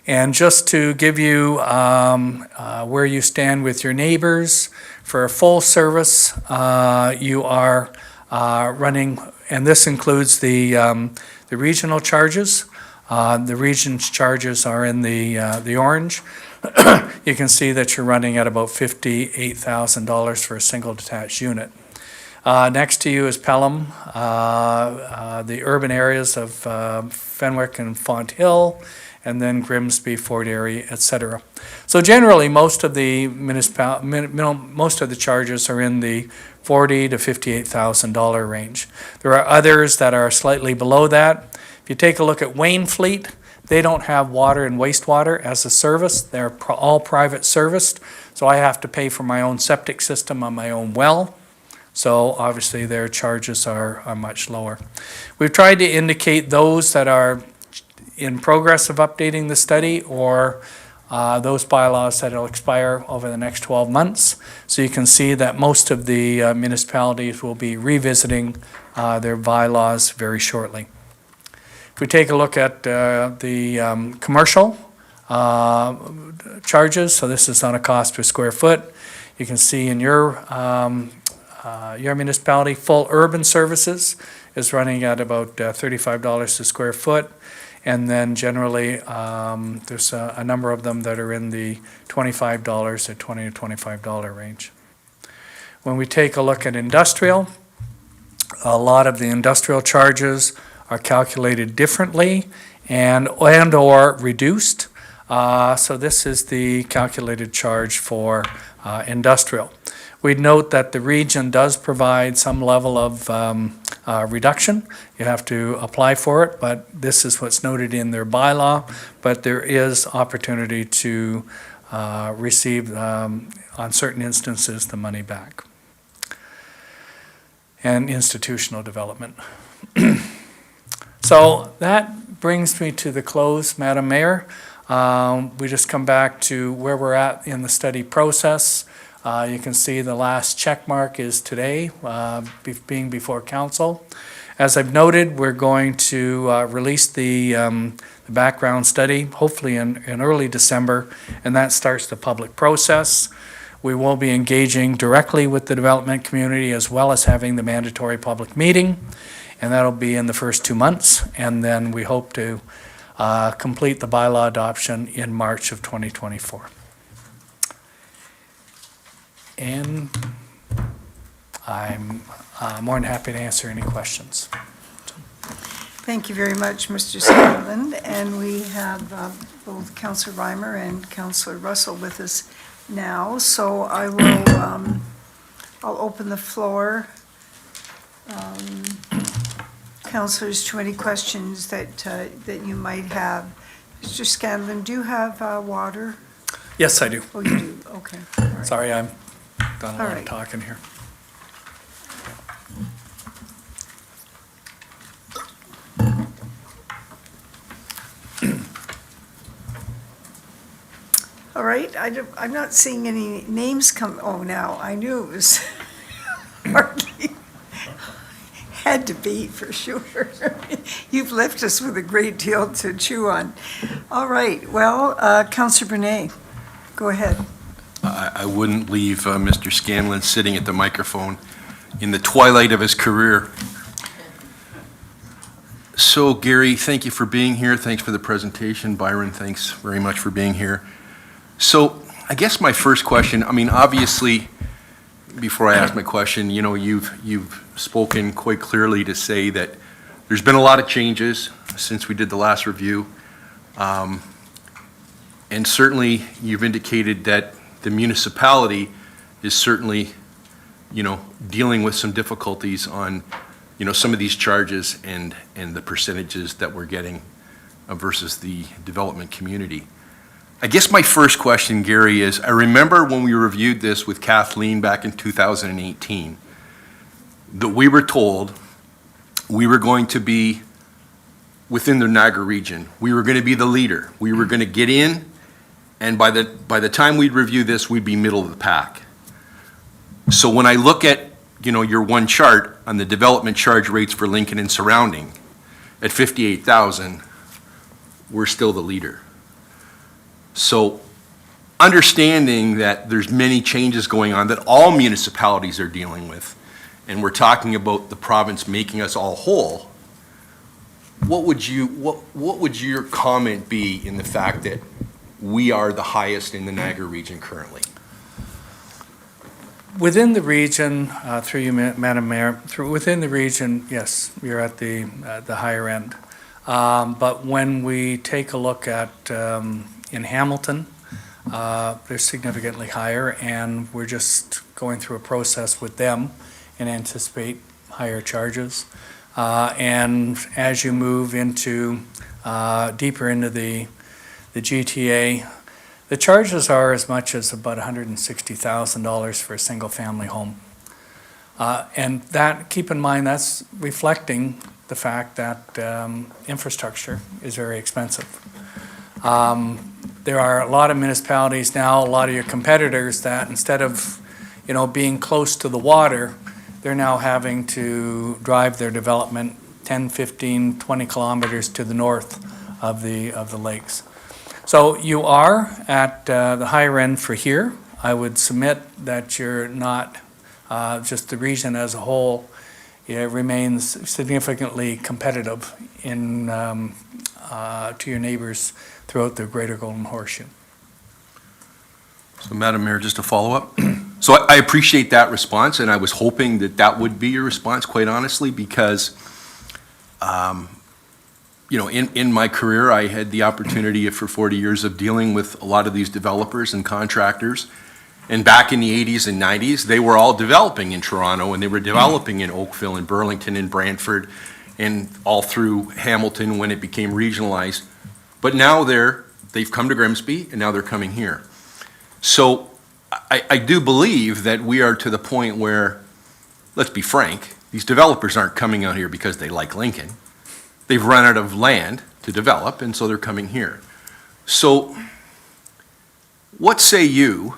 And just to give you where you stand with your neighbors, for a full service, you are running, and this includes the regional charges. The region's charges are in the orange. You can see that you're running at about $58,000 for a single detached unit. Next to you is Pelham, the urban areas of Fenwick and Font Hill, and then Grimsby, Fort Erie, etc. So generally, most of the most of the charges are in the $40,000 to $58,000 range. There are others that are slightly below that. If you take a look at Waynfleet, they don't have water and wastewater as a service. They're all private serviced, so I have to pay for my own septic system on my own well. So obviously their charges are much lower. We've tried to indicate those that are in progress of updating the study or those bylaws that will expire over the next 12 months. So you can see that most of the municipalities will be revisiting their bylaws very shortly. If we take a look at the commercial charges, so this is on a cost per square foot. You can see in your municipality, full urban services is running at about $35 a square foot. And then generally, there's a number of them that are in the $25 to $20 to $25 range. When we take a look at industrial, a lot of the industrial charges are calculated differently and or reduced. So this is the calculated charge for industrial. We'd note that the region does provide some level of reduction. You have to apply for it, but this is what's noted in their bylaw. But there is opportunity to receive, on certain instances, the money back. And institutional development. So that brings me to the close, Madam Mayor. We just come back to where we're at in the study process. You can see the last check mark is today, being before council. As I've noted, we're going to release the background study, hopefully in early December, and that starts the public process. We will be engaging directly with the development community as well as having the mandatory public meeting, and that'll be in the first 2 months, and then we hope to complete the bylaw adoption in March of 2024. And I'm more than happy to answer any questions. Thank you very much, Mr. Sutherland. And we have both Councillor Reimer and Councillor Russell with us now. So I will, I'll open the floor. councilors to any questions that you might have. Mr. Scanlon, do you have water? Yes, I do. Oh, you do, okay. Sorry, I'm done a All lot of right. talking here. All right, I'm not seeing any names come, oh, now, I knew it was hardly, had to be, for sure. You've left us with a great deal to chew on. All right, well, Councillor Brunet, go ahead. I wouldn't leave Mr. Scanlon sitting at the microphone in the twilight of his career. So Gary, thank you for being here. Thanks for the presentation. Byron, thanks very much for being here. So I guess my first question, I mean, obviously, before I ask my question, you know, you've spoken quite clearly to say that there's been a lot of changes since we did the last review. And certainly, you've indicated that the municipality is certainly, you know, dealing with some difficulties on, you know, some of these charges and the percentages that we're getting versus the development community. I guess my first question, Gary, is I remember when we reviewed this with Kathleen back in 2018, that we were told we were going to be within the Niagara region. We were going to be the leader. We were going to get in, and by the time we'd review this, we'd be middle of the pack. So when I look at, you know, your one chart on the development charge rates for Lincoln and surrounding, at 58,000, we're still the leader. So understanding that there's many changes going on that all municipalities are dealing with, and we're talking about the province making us all whole, what would your comment be in the fact that we are the highest in the Niagara region currently? Within the region, through you, Madam Mayor, within the region, yes, we're at the higher end. But when we take a look at in Hamilton, they're significantly higher, and we're just going through a process with them and anticipate higher charges. And as you move into deeper into the GTA, the charges are as much as about $160,000 for a single-family home. And that, keep in mind, that's reflecting the fact that infrastructure is very expensive. There are a lot of municipalities now, a lot of your competitors that instead of, you know, being close to the water, they're now having to drive their development 10, 15, 20 kilometers to the north of the lakes. So you are at the higher end for here. I would submit that you're not, just the region as a whole, it remains significantly competitive in, to your neighbors throughout the Greater Golden Horseshoe. So Madam Mayor, just a follow-up. So I appreciate that response, and I was hoping that that would be your response, quite honestly, because you know, in my career, I had the opportunity for 40 years of dealing with a lot of these developers and contractors. And back in the 80s and 90s, they were all developing in Toronto, and they were developing in Oakville and Burlington and Brantford and all through Hamilton when it became regionalized. But now they've come to Grimsby, and now they're coming here. So I do believe that we are to the point where, let's be frank, these developers aren't coming out here because they like Lincoln. They've run out of land to develop, and so they're coming here. So what say you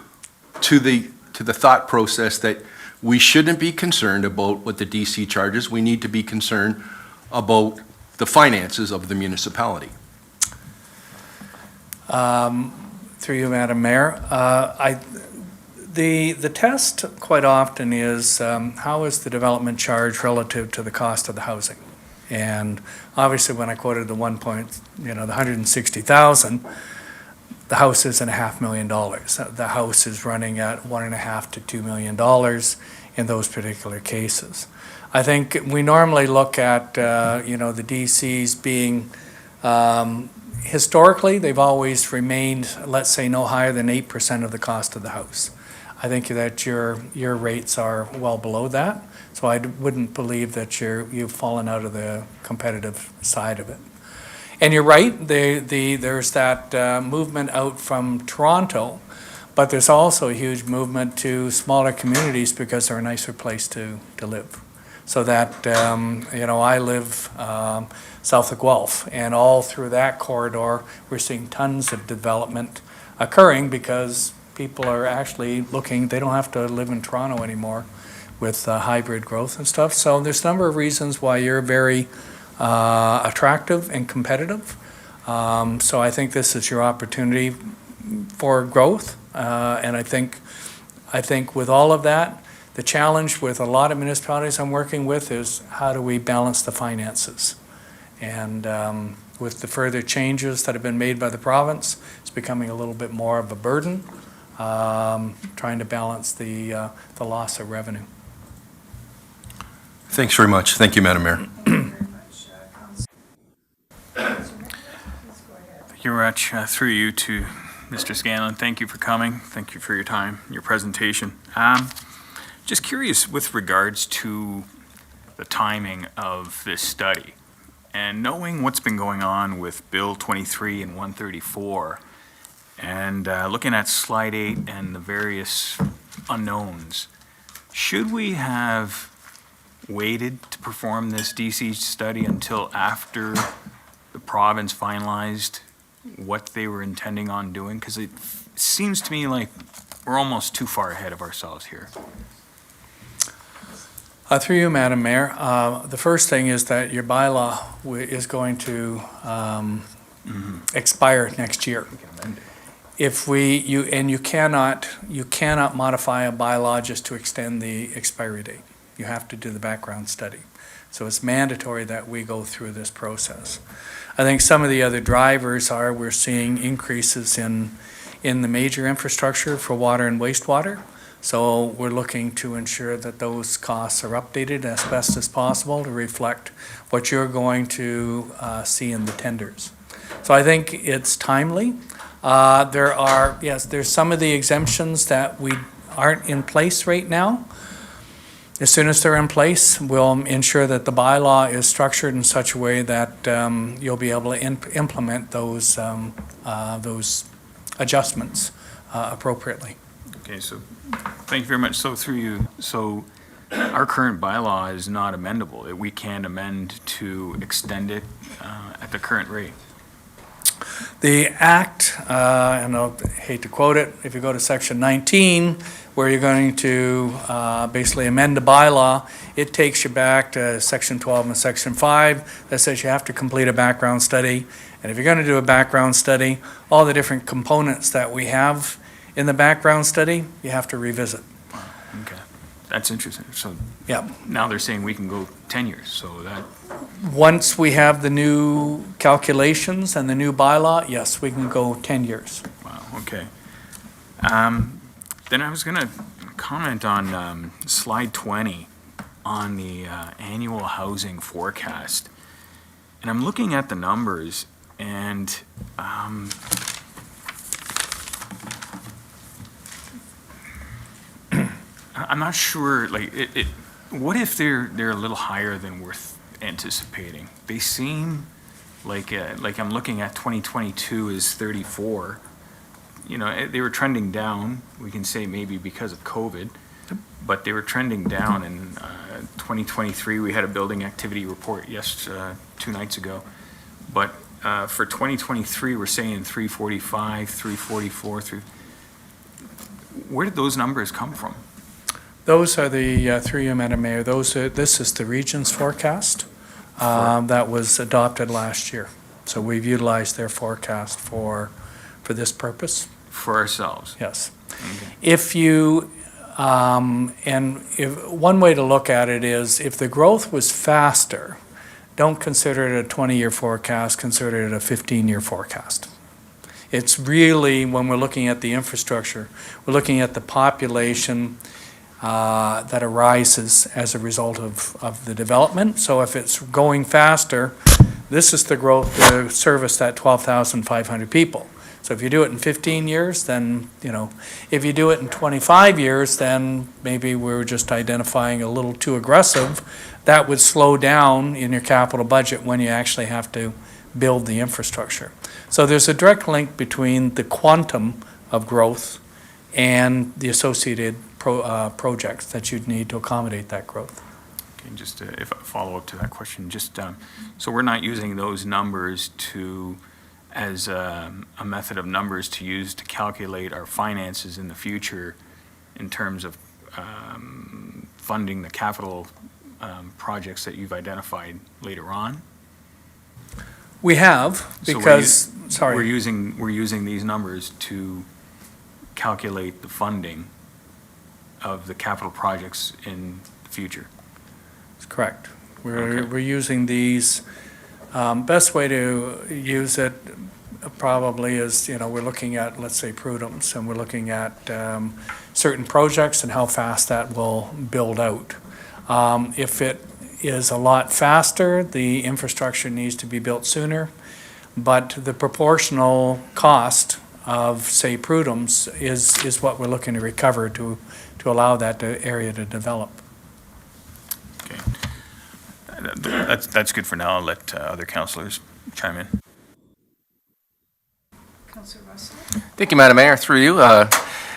to the thought process that we shouldn't be concerned about what the DC charges, we need to be concerned about the finances of the municipality? Through you, Madam Mayor, the test quite often is how is the development charge relative to the cost of the housing? And obviously, when I quoted the the 160,000, the house isn't $500,000. The house is running at $1.5 to $2 million in those particular cases. I think we normally look at the DCs being historically they've always remained, let's say, no higher than 8% of the cost of the house. I think that your rates are well below that. So I wouldn't believe that you've fallen out of the competitive side of it. And you're right, there's that movement out from Toronto, but there's also a huge movement to smaller communities because they're a nicer place to live. So that, I live south of Guelph, and all through that corridor, we're seeing tons of development occurring because people are actually looking, they don't have to live in Toronto anymore with hybrid growth and stuff. So there's a number of reasons why you're very attractive and competitive. So I think this is your opportunity for growth. And I think with all of that, the challenge with a lot of municipalities I'm working with is how do we balance the finances? And with the further changes that have been made by the province, it's becoming a little bit more of a burden, trying to balance the loss of revenue. Thanks very much. Thank you, Madam Mayor. Thank you very much. Through you to Mr. Scanlon, thank you for coming. Thank you for your time, your presentation. Just curious with regards to the timing of this study and knowing what's been going on with Bill 23 and 134 and looking at slide 8 and the various unknowns, should we have waited to perform this DC study until after the province finalized what they were intending on doing? Because it seems to me like we're almost too far ahead of ourselves here. Through you, Madam Mayor, the first thing is that your bylaw is going to expire next year. If you cannot modify a bylaw just to extend the expiry date. You have to do the background study. So it's mandatory that we go through this process. I think some of the other drivers are we're seeing increases in the major infrastructure for water and wastewater. So we're looking to ensure that those costs are updated as best as possible to reflect what you're going to see in the tenders. So I think it's timely. There's some of the exemptions that we aren't in place right now. As soon as they're in place, we'll ensure that the bylaw is structured in such a way that you'll be able to implement those adjustments appropriately. Okay, so thank you very much. So through you, so our current bylaw is not amendable. We can amend to extend it at the current rate. The Act, and I hate to quote it, if you go to section 19, where you're going to basically amend the bylaw, it takes you back to section 12 and section 5 that says you have to complete a background study. And if you're going to do a background study, all the different components that we have in the background study, you have to revisit. Wow, okay. That's interesting. So Yep. now they're saying we can go 10 years, so that, Once we have the new calculations and the new bylaw, yes, we can go 10 years. wow, okay. Then I was gonna comment on slide 20 on the annual housing forecast. And I'm looking at the numbers and I'm not sure, like, what if they're a little higher than we're anticipating? They seem like I'm looking at 2022 is 34. You know, they were trending down, we can say maybe because of COVID, but they were trending down in 2023. We had a building activity report 2 nights ago. But for 2023, we're saying 345, 344, where did those numbers come from? Those are the, through you, Madam Mayor, this is the region's forecast that was adopted last year. So we've utilized their forecast for this purpose. For ourselves? Yes. Okay. If you, one way to look at it is if the growth was faster, don't consider it a 20-year forecast, consider it a 15-year forecast. It's really, when we're looking at the infrastructure, we're looking at the population that arises as a result of the development. So if it's going faster, this is the growth to service that 12,500 people. So if you do it in 15 years, then, if you do it in 25 years, then maybe we're just identifying a little too aggressive. That would slow down in your capital budget when you actually have to build the infrastructure. So there's a direct link between the quantum of growth and the associated projects that you'd need to accommodate that growth. Okay, just if a follow-up to that question, so we're not using those numbers as a method of numbers to use to calculate our finances in the future in terms of funding the capital projects that you've identified later on? We have, So because, We're sorry, using these numbers to calculate the funding of the capital projects in the future. that's correct. Okay. We're using these, best way to use it probably is, we're looking at, let's say, prudence, and we're looking at certain projects and how fast that will build out. If it is a lot faster, the infrastructure needs to be built sooner, but the proportional cost of, say, prudence is what we're looking to recover to allow that area to develop. Okay. That's good for now. I'll let other councillors chime in. Councillor Russell? Thank you, Madam Mayor. Through you.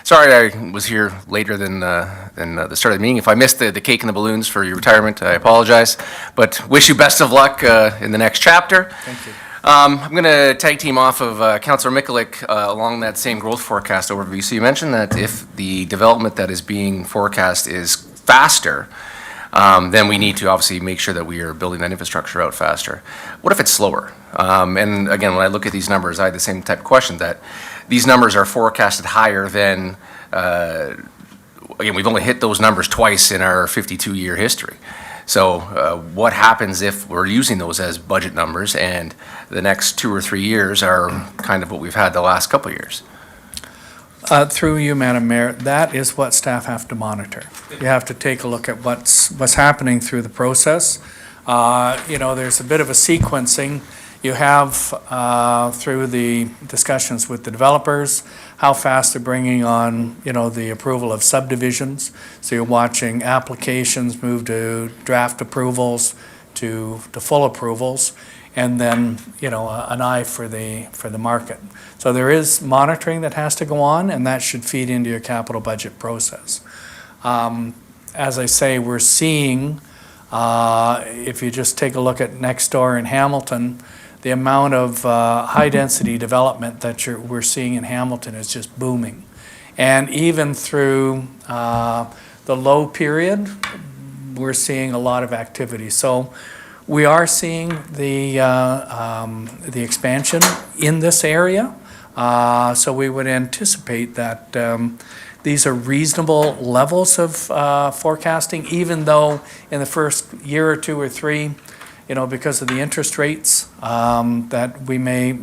Sorry I was here later than the start of the meeting. If I missed the cake and the balloons for your retirement, I apologize. But wish you best of luck in the next chapter. Thank you. I'm going to tag team off of Councillor Mikulik along that same growth forecast overview. So you mentioned that if the development that is being forecast is faster, then we need to obviously make sure that we are building that infrastructure out faster. What if it's slower? And again, when I look at these numbers, I had the same type of question, that these numbers are forecasted higher than, again, we've only hit those numbers twice in our 52-year history. So what happens if we're using those as budget numbers and the next 2 or 3 years are kind of what we've had the last couple of years? Through you, Madam Mayor, that is what staff have to monitor. You have to take a look at what's happening through the process. There's a bit of a sequencing. You have, through the discussions with the developers, how fast they're bringing on, the approval of subdivisions. So you're watching applications move to draft approvals to full approvals, and then, an eye for the market. So there is monitoring that has to go on, and that should feed into your capital budget process. As I say, we're seeing, if you just take a look at next door in Hamilton, the amount of high-density development that we're seeing in Hamilton is just booming. And even through the low period, we're seeing a lot of activity. So we are seeing the expansion in this area. So we would anticipate that these are reasonable levels of forecasting, even though in the first year or 2 or 3, because of the interest rates, that we may,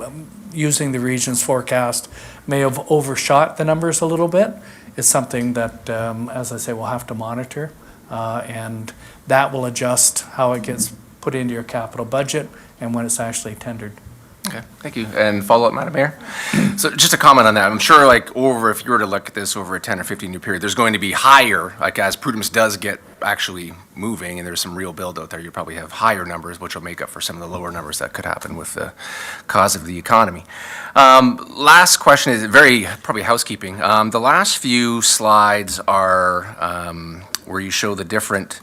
using the region's forecast, may have overshot the numbers a little bit. It's something that, as I say, we'll have to monitor, and that will adjust how it gets put into your capital budget and when it's actually tendered. Okay, thank you. And follow-up, Madam Mayor? So just a comment on that. I'm sure if you were to look at this over a 10 or 15-year period, there's going to be higher, as Prudence does get actually moving and there's some real build out there, you probably have higher numbers, which will make up for some of the lower numbers that could happen with the cause of the economy. Last question is probably housekeeping. The last few slides are where you show the different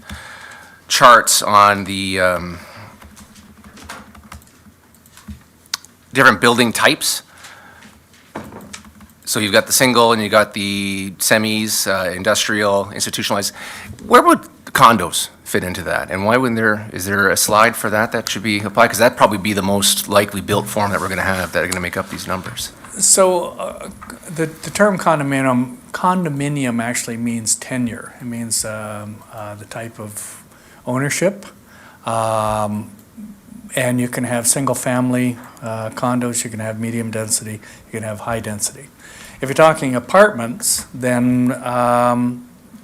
charts on the different building types. So you've got the single and you got the semis, industrial, institutionalized. Where would condos fit into that? And why wouldn't is there a slide for that should be applied? Because that'd probably be the most likely built form that we're going to have that are going to make up these numbers. So the term condominium actually means tenure. It means the type of ownership. And you can have single-family condos, you can have medium density, you can have high density. If you're talking apartments, then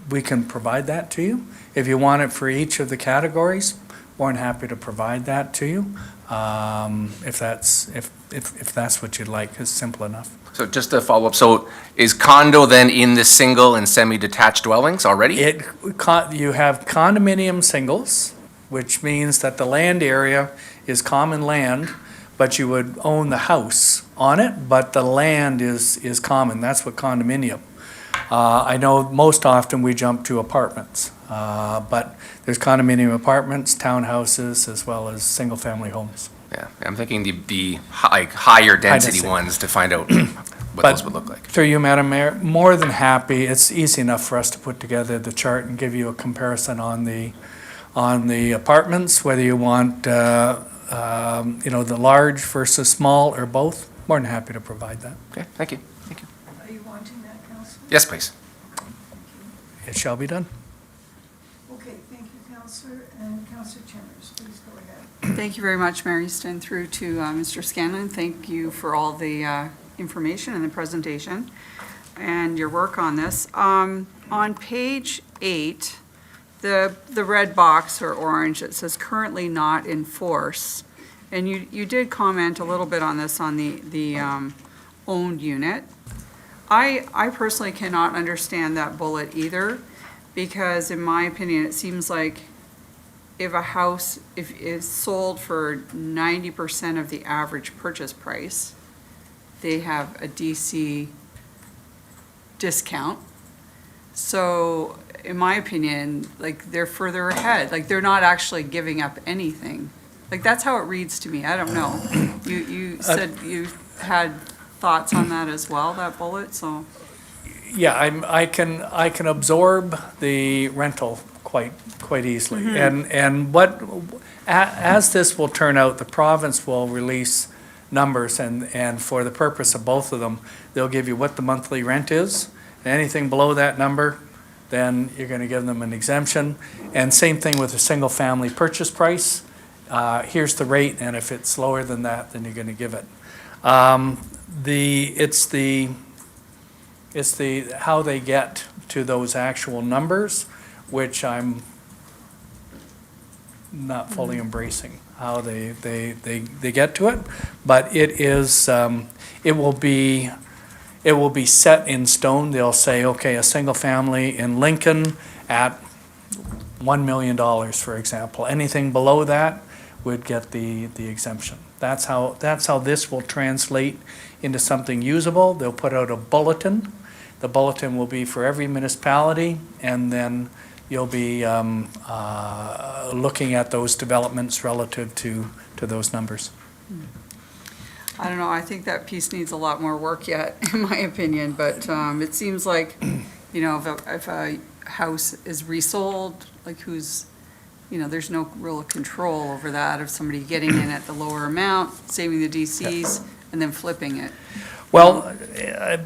we can provide that to you. If you want it for each of the categories, more than happy to provide that to you, if that's what you'd like. It's simple enough. So just to follow up, so is condo then in the single and semi-detached dwellings already? You have condominium singles, which means that the land area is common land, but you would own the house on it, but the land is common. That's what condominium. I know most often we jump to apartments, but there's condominium apartments, townhouses, as well as single-family homes. Yeah, I'm thinking the higher density density. ones to find out what But- those would look like. Through you, Madam Mayor, more than happy. It's easy enough for us to put together the chart and give you a comparison on the apartments, whether you want, the large versus small or both. More than happy to provide that. Okay, thank you. Are you wanting that, Councillor? Yes, please. It shall be done. Okay, thank you, Councillor. And Councillor Chambers, please go ahead. Thank you very much, Mary Stan, through to Mr. Scanlon. Thank you for all the information and the presentation and your work on this. On page 8, the red box or orange, it says currently not in force. And you did comment a little bit on this on the owned unit. I personally cannot understand that bullet either, because in my opinion, it seems like if a house is sold for 90% of the average purchase price, they have a DC discount. So in my opinion, like, they're further ahead, like, they're not actually giving up anything. Like, that's how it reads to me, I don't know. You said you had thoughts on that as well, that bullet, so. Yeah, I can absorb the rental quite easily. And as this will turn out, the province will release numbers, and for the purpose of both of them, they'll give you what the monthly rent is. Anything below that number, then you're gonna give them an exemption. And same thing with a single-family purchase price. Here's the rate, and if it's lower than that, then you're gonna give it. It's the how they get to those actual numbers, which I'm not fully embracing, how they get to it. But it is, it will be set in stone. They'll say, okay, a single family in Lincoln at $1 million, for example. Anything below that would get the exemption. That's how this will translate into something usable. They'll put out a bulletin. The bulletin will be for every municipality, and then you'll be looking at those developments relative to those numbers. I don't know, I think that piece needs a lot more work yet, in my opinion, but it seems like, if a house is resold, like there's no real control over that of somebody getting in at the lower amount, saving the DCs, and then flipping it. Well,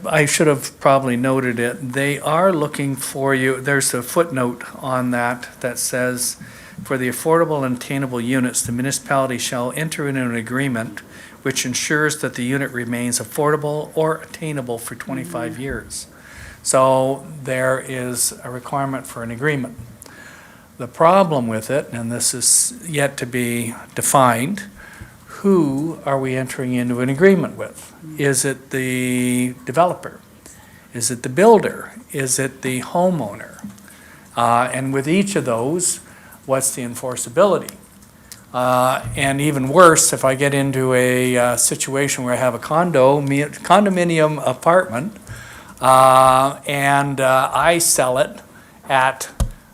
I should have probably noted it. They are looking for you, there's a footnote on that says, for the affordable and attainable units, the municipality shall enter into an agreement which ensures that the unit remains affordable or attainable for 25 years. So there is a requirement for an agreement. The problem with it, and this is yet to be defined, who are we entering into an agreement with? Is it the developer? Is it the builder? Is it the homeowner? And with each of those, what's the enforceability? And even worse, if I get into a situation where I have a condominium apartment, and I sell it at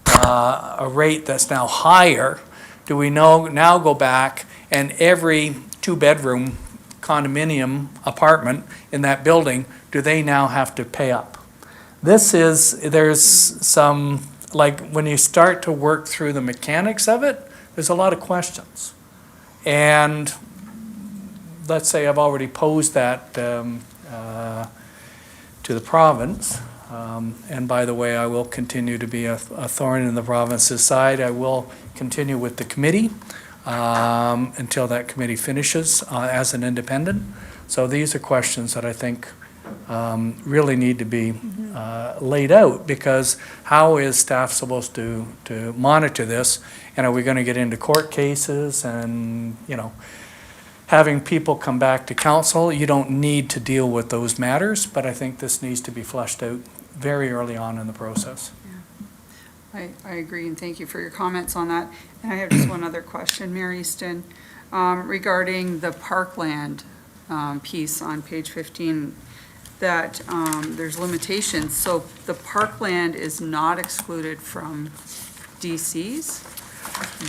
a rate that's now higher, do we now go back and every two-bedroom condominium apartment in that building, do they now have to pay up? There's some, like, when you start to work through the mechanics of it, there's a lot of questions. And let's say I've already posed that to the province. And by the way, I will continue to be a thorn in the province's side. I will continue with the committee until that committee finishes as an independent. So these are questions that I think really need to be laid out, because how is staff supposed to monitor this? And are we going to get into court cases and, having people come back to council? You don't need to deal with those matters, but I think this needs to be fleshed out very early on in the process. I agree, and thank you for your comments on that. And I have just one other question, Mayor Easton, regarding the parkland piece on page 15, that there's limitations. So the parkland is not excluded from DCs,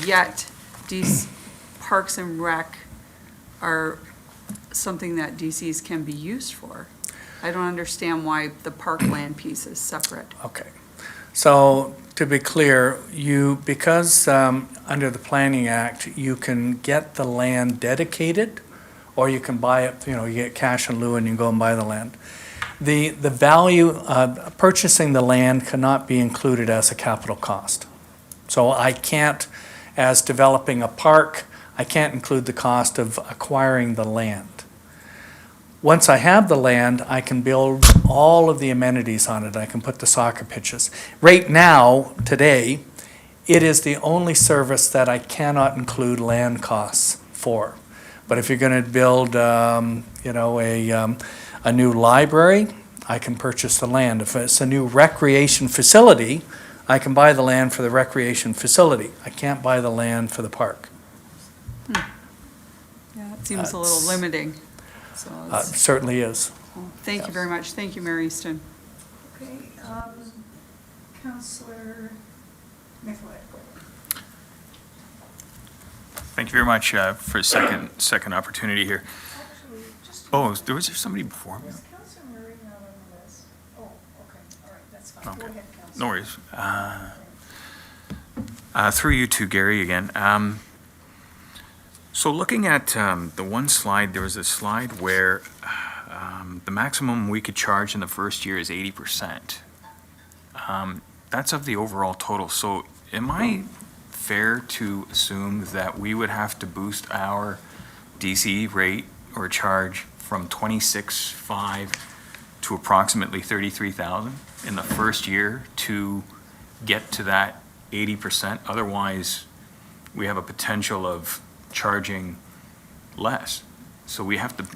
yet these Parks and Rec are something that DCs can be used for. I don't understand why the parkland piece is separate. Okay. So to be clear, because under the Planning Act, you can get the land dedicated, or you can buy it, you get cash in lieu and you go and buy the land. The value of purchasing the land cannot be included as a capital cost. So I can't, as developing a park, I can't include the cost of acquiring the land. Once I have the land, I can build all of the amenities on it. I can put the soccer pitches. Right now, today, it is the only service that I cannot include land costs for. But if you're going to build, a new library, I can purchase the land. If it's a new recreation facility, I can buy the land for the recreation facility. I can't buy the land for the park. Yeah, it seems a little limiting. So it's- Certainly is. thank you very much. Thank you, Mayor Easton. Okay, Councillor Nicollet. Thank you very much for a second opportunity here. Actually, just. Oh, was there somebody before me? Was Councillor Murray not on the list? Oh, okay, all right, that's fine. Go Okay. ahead, Councillor. No worries. Through you to Gary again. So looking at the one slide, there was a slide where the maximum we could charge in the first year is 80%. That's of the overall total. So am I fair to assume that we would have to boost our DC rate or charge from 26.5 to approximately 33,000 in the first year to get to that 80%? Otherwise, we have a potential of charging less. So we have to,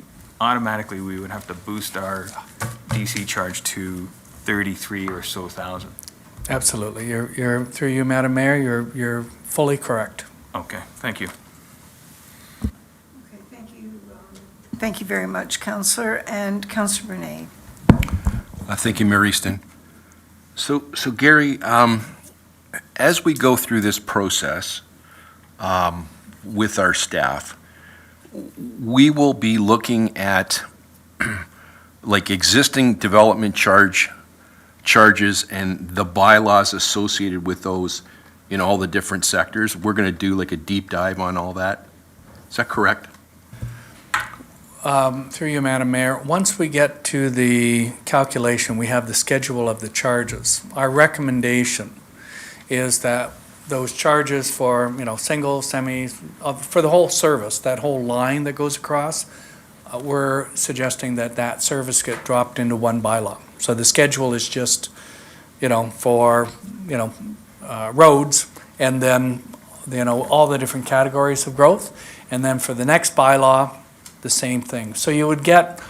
automatically, we would have to boost our DC charge to 33 or so thousand. Absolutely. You're through you, Madam Mayor, you're fully correct. Okay, thank you. Okay, thank you. Thank you very much, Councillor. And Councillor Renee. Thank you, Mayor Easton. So Gary, as we go through this process with our staff, we will be looking at like existing development charges and the bylaws associated with those in all the different sectors. We're going to do like a deep dive on all that. Is that correct? Through you, Madam Mayor, once we get to the calculation, we have the schedule of the charges. Our recommendation is that those charges for, single, semis, for the whole service, that whole line that goes across, we're suggesting that service get dropped into one bylaw. So the schedule is just, for, roads, and then, all the different categories of growth. And then for the next bylaw, the same thing. So you would get,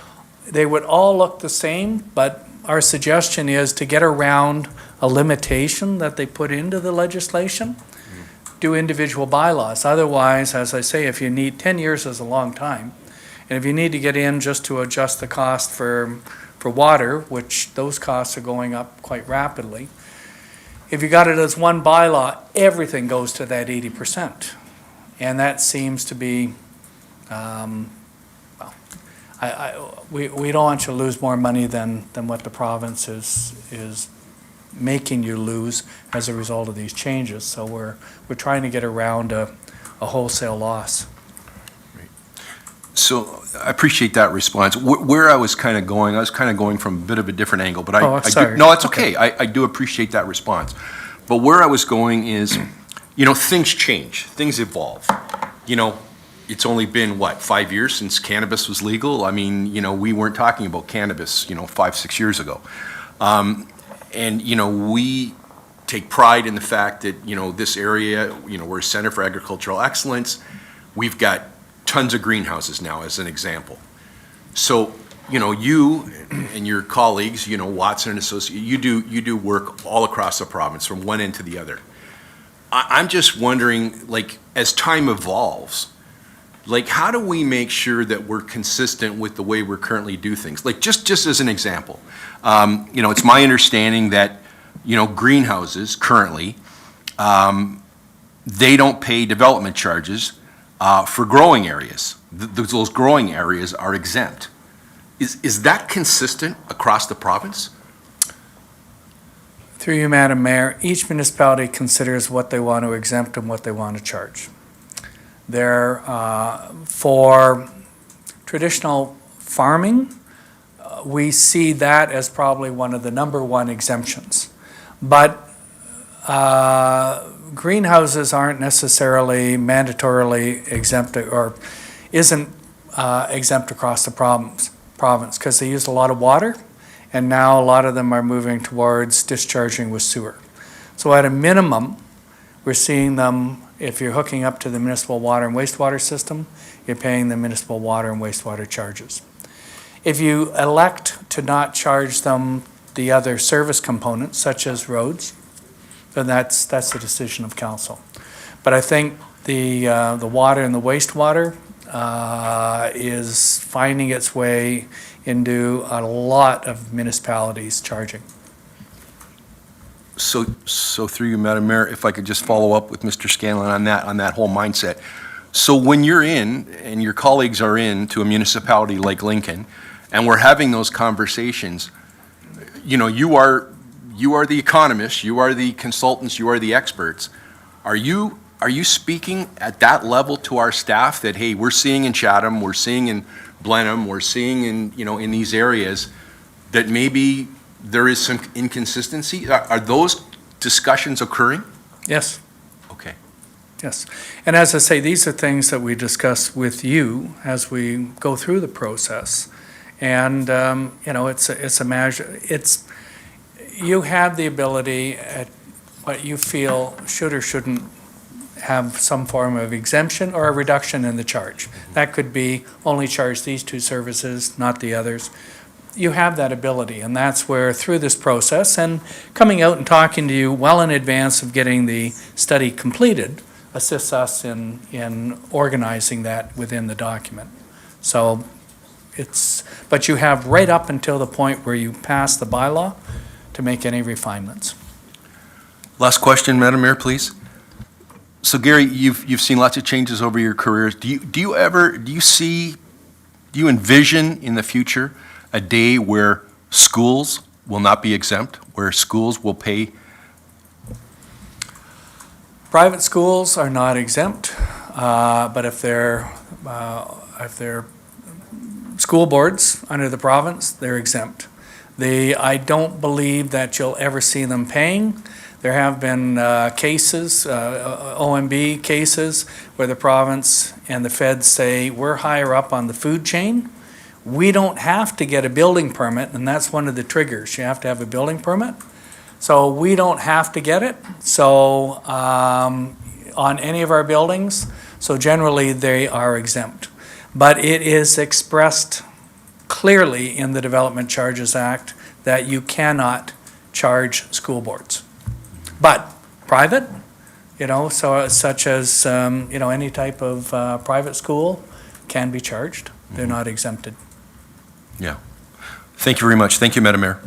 they would all look the same, but our suggestion is to get around a limitation that they put into the legislation, do individual bylaws. Otherwise, as I say, if you need, 10 years is a long time. And if you need to get in just to adjust the cost for water, which those costs are going up quite rapidly, if you got it as one bylaw, everything goes to that 80%. And that seems to be, we don't want you to lose more money than what the province is making you lose as a result of these changes. So we're trying to get around a wholesale loss. So I appreciate that response. Where I was kind of going from a bit of a different angle, but Oh, sorry. no, it's okay. I do appreciate that response. But where I was going is, things change, things evolve. it's only been, what, 5 years since cannabis was legal? I mean, we weren't talking about cannabis, 5, 6 years ago. And, we take pride in the fact that, this area, we're a center for agricultural excellence. We've got tons of greenhouses now, as an example. So, you and your colleagues, Watson and Associates, you do work all across the province, from one end to the other. I'm just wondering, like, as time evolves, like, how do we make sure that we're consistent with the way we're currently do things? Like, just as an example, it's my understanding that, greenhouses currently, they don't pay development charges for growing areas. Those growing areas are exempt. Is that consistent across the province? Through you, Madam Mayor, each municipality considers what they want to exempt and what they want to charge. There, for traditional farming, we see that as probably one of the number one exemptions. But greenhouses aren't necessarily mandatorily exempt or isn't exempt across the province because they use a lot of water, and now a lot of them are moving towards discharging with sewer. So at a minimum, we're seeing them, if you're hooking up to the municipal water and wastewater system, you're paying the municipal water and wastewater charges. If you elect to not charge them the other service components, such as roads, then that's a decision of council. But I think the water and the wastewater is finding its way into a lot of municipalities charging. So through you, Madam Mayor, if I could just follow up with Mr. Scanlon on that whole mindset. So when you're in, and your colleagues are in to a municipality like Lincoln, and we're having those conversations, you are the economists, you are the consultants, you are the experts. Are you speaking at that level to our staff that, hey, we're seeing in Chatham, we're seeing in Blenheim, we're seeing in these areas that maybe there is some inconsistency? Are those discussions occurring? Yes. Okay. Yes. And as I say, these are things that we discuss with you as we go through the process. And, it's a measure. You have the ability at what you feel should or shouldn't have some form of exemption or a reduction in the charge. That could be only charge these two services, not the others. You have that ability, and that's where, through this process, and coming out and talking to you well in advance of getting the study completed, assists us in organizing that within the document. So but you have right up until the point where you pass the bylaw to make any refinements. Last question, Madam Mayor, please. So Gary, you've seen lots of changes over your careers. Do you envision in the future a day where schools will not be exempt, where schools will pay? Private schools are not exempt, but if they're school boards under the province, they're exempt. I don't believe that you'll ever see them paying. There have been cases, OMB cases, where the province and the feds say, we're higher up on the food chain. We don't have to get a building permit, and that's one of the triggers. You have to have a building permit. So we don't have to get it. So on any of our buildings, so generally they are exempt. But it is expressed clearly in the Development Charges Act that you cannot charge school boards. But private, so such as, any type of private school can be charged. They're not exempted. Yeah. Thank you very much. Thank you, Madam Mayor.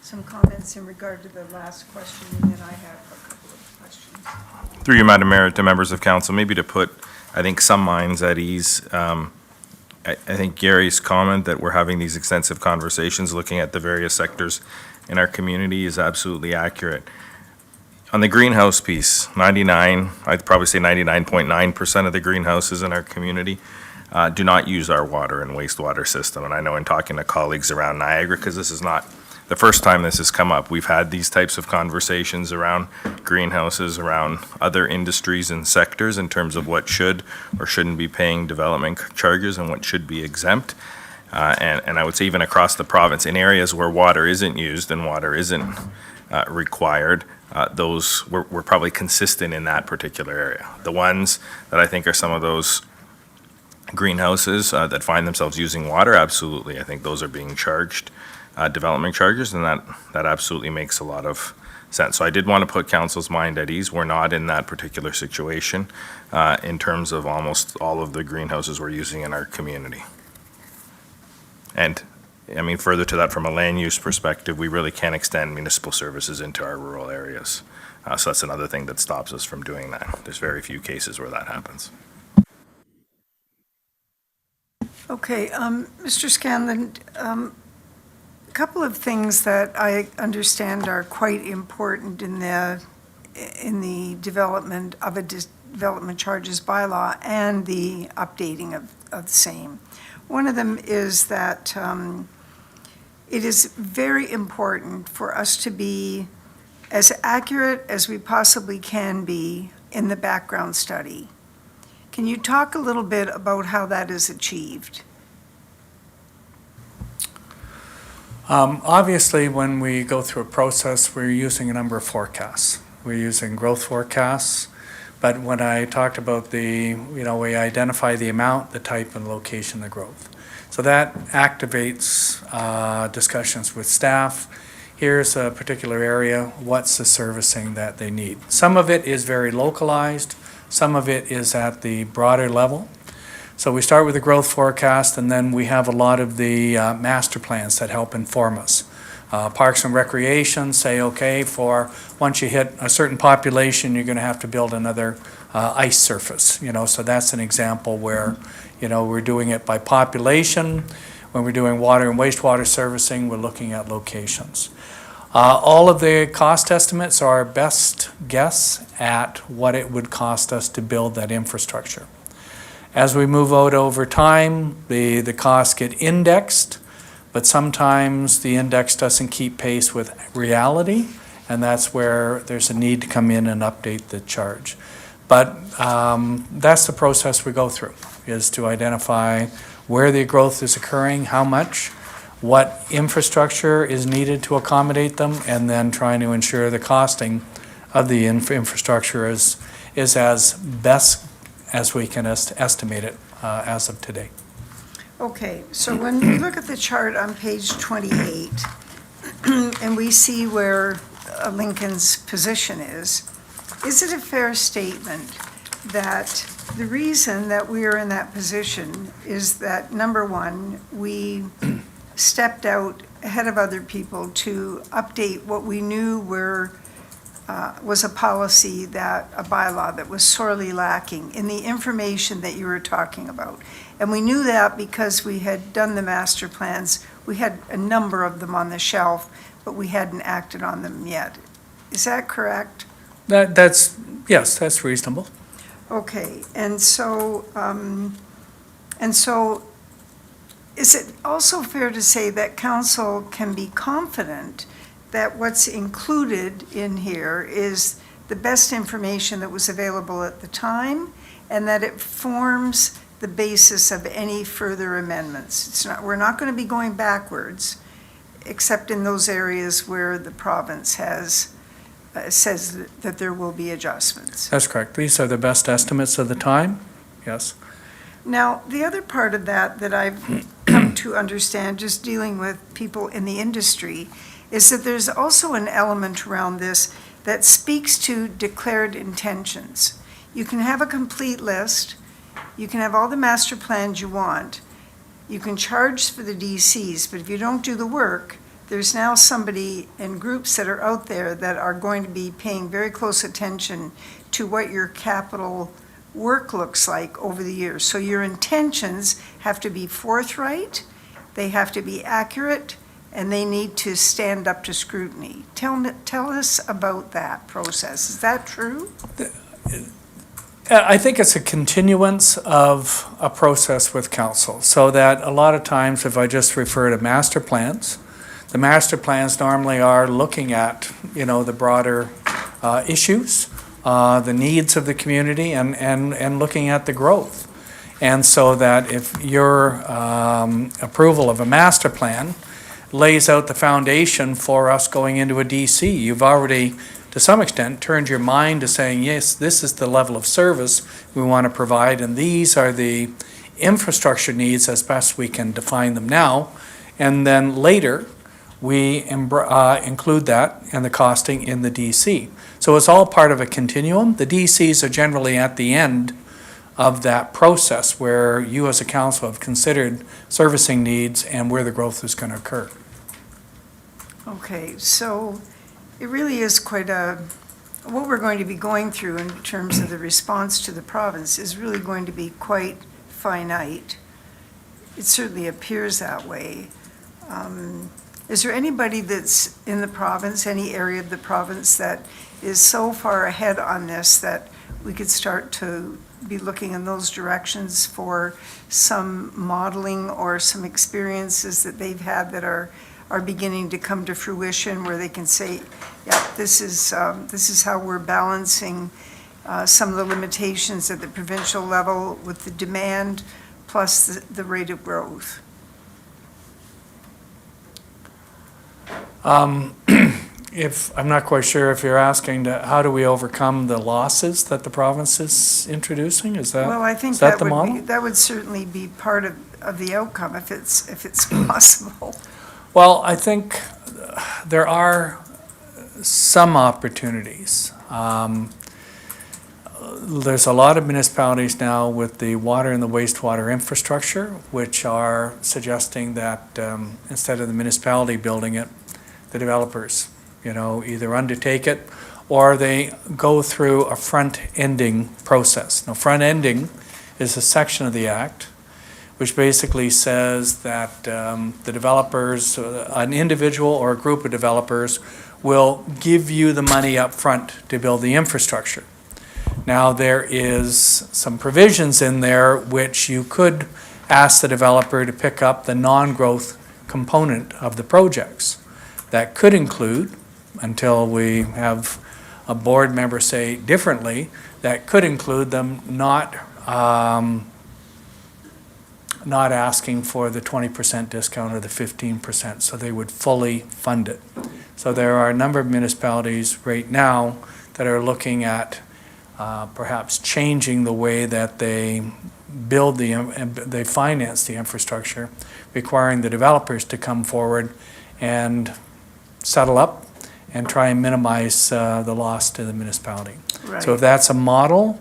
Some comments in regard to the last question, and then I have a couple of questions. Through you, Madam Mayor, to members of council, maybe to put, I think, some minds at ease. I think Gary's comment that we're having these extensive conversations looking at the various sectors in our community is absolutely accurate. On the greenhouse piece, I'd probably say 99.9% of the greenhouses in our community do not use our water and wastewater system. And I know in talking to colleagues around Niagara, because this is not the first time this has come up. We've had these types of conversations around greenhouses, around other industries and sectors in terms of what should or shouldn't be paying development charges and what should be exempt. And I would say even across the province, in areas where water isn't used and water isn't required, we're probably consistent in that particular area. The ones that I think are some of those greenhouses that find themselves using water, absolutely. I think those are being charged development charges, and that absolutely makes a lot of sense. So I did want to put council's mind at ease. We're not in that particular situation in terms of almost all of the greenhouses we're using in our community. And, I mean, further to that, from a land use perspective, we really can't extend municipal services into our rural areas. So that's another thing that stops us from doing that. There's very few cases where that happens. Okay, Mr. Scanlon, a couple of things that I understand are quite important in the development of a development charges bylaw and the updating of the same. One of them is that it is very important for us to be as accurate as we possibly can be in the background study. Can you talk a little bit about how that is achieved? Obviously, when we go through a process, we're using a number of forecasts. We're using growth forecasts, but when I talked about we identify the amount, the type, and location of growth. So that activates discussions with staff. Here's a particular area, what's the servicing that they need? Some of it is very localized, some of it is at the broader level. So we start with the growth forecast, and then we have a lot of the master plans that help inform us. Parks and Recreation say, okay, once you hit a certain population, you're gonna have to build another ice surface, so that's an example where, we're doing it by population. When we're doing water and wastewater servicing, we're looking at locations. All of the cost estimates are our best guess at what it would cost us to build that infrastructure. As we move out over time, the costs get indexed, but sometimes the index doesn't keep pace with reality, and that's where there's a need to come in and update the charge. But that's the process we go through, is to identify where the growth is occurring, how much, what infrastructure is needed to accommodate them, and then trying to ensure the costing of the infrastructure is as best as we can estimate it as of today. Okay, so when we look at the chart on page 28, and we see where Lincoln's position is it a fair statement that the reason that we are in that position is that, number one, we stepped out ahead of other people to update what we knew was a policy, a bylaw that was sorely lacking in the information that you were talking about. And we knew that because we had done the master plans. We had a number of them on the shelf, but we hadn't acted on them yet. Is that correct? Yes, that's reasonable. Okay, and so is it also fair to say that council can be confident that what's included in here is the best information that was available at the time, and that it forms the basis of any further amendments? We're not going to be going backwards, except in those areas where the province says that there will be adjustments. That's correct. These are the best estimates of the time, yes. Now, the other part of that I've come to understand, just dealing with people in the industry, is that there's also an element around this that speaks to declared intentions. You can have a complete list, you can have all the master plans you want, you can charge for the DCs, but if you don't do the work, there's now somebody and groups that are out there that are going to be paying very close attention to what your capital work looks like over the years. So your intentions have to be forthright, they have to be accurate, and they need to stand up to scrutiny. Tell us about that process. Is that true? I think it's a continuance of a process with council, so that a lot of times, if I just refer to master plans, The master plans normally are looking at, the broader issues, the needs of the community, and looking at the growth. And so that if your approval of a master plan lays out the foundation for us going into a DC, you've already, to some extent, turned your mind to saying, yes, this is the level of service we want to provide, and these are the infrastructure needs as best we can define them now. And then later, we include that and the costing in the DC. So it's all part of a continuum. The DCs are generally at the end of that process where you as a council have considered servicing needs and where the growth is going to occur. Okay, so it really is quite what we're going to be going through in terms of the response to the province is really going to be quite finite. It certainly appears that way. Is there anybody that's in the province, any area of the province that is so far ahead on this that we could start to be looking in those directions for some modeling or some experiences that they've had that are beginning to come to fruition, where they can say, yeah, this is how we're balancing some of the limitations at the provincial level with the demand plus the rate of growth? I'm not quite sure if you're asking how do we overcome the losses that the province is introducing? Is that, Well, I think is that that the model? that would certainly be part of the outcome if it's possible. Well, I think there are some opportunities. There's a lot of municipalities now with the water and the wastewater infrastructure, which are suggesting that instead of the municipality building it, the developers, either undertake it or they go through a front-ending process. Now, front-ending is a section of the Act which basically says that the developers, an individual or a group of developers, will give you the money up front to build the infrastructure. Now, there is some provisions in there which you could ask the developer to pick up the non-growth component of the projects. That could include, until we have a board member say differently, that could include them not asking for the 20% discount or the 15%, so they would fully fund it. So there are a number of municipalities right now that are looking at perhaps changing the way that they they finance the infrastructure, requiring the developers to come forward and settle up and try and minimize the loss to the municipality. Right. So if that's a model,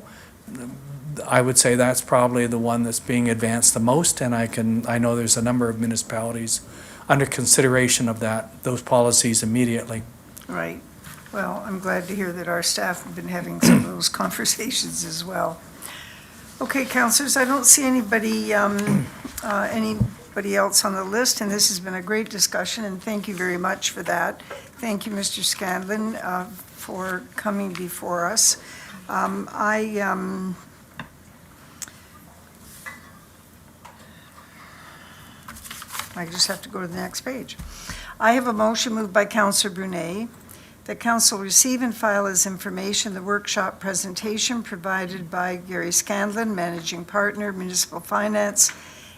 I would say that's probably the one that's being advanced the most, and I know there's a number of municipalities under consideration of those policies immediately. Right. Well, I'm glad to hear that our staff have been having some of those conversations as well. Okay, councillors, I don't see anybody else on the list, and this has been a great discussion, and thank you very much for that. Thank you, Mr. Scanlon, for coming before us. I just have to go to the next page. I have a motion moved by Councillor Brunet that council receive and file as information the workshop presentation provided by Gary Scanlon, Managing Partner, Municipal Finance,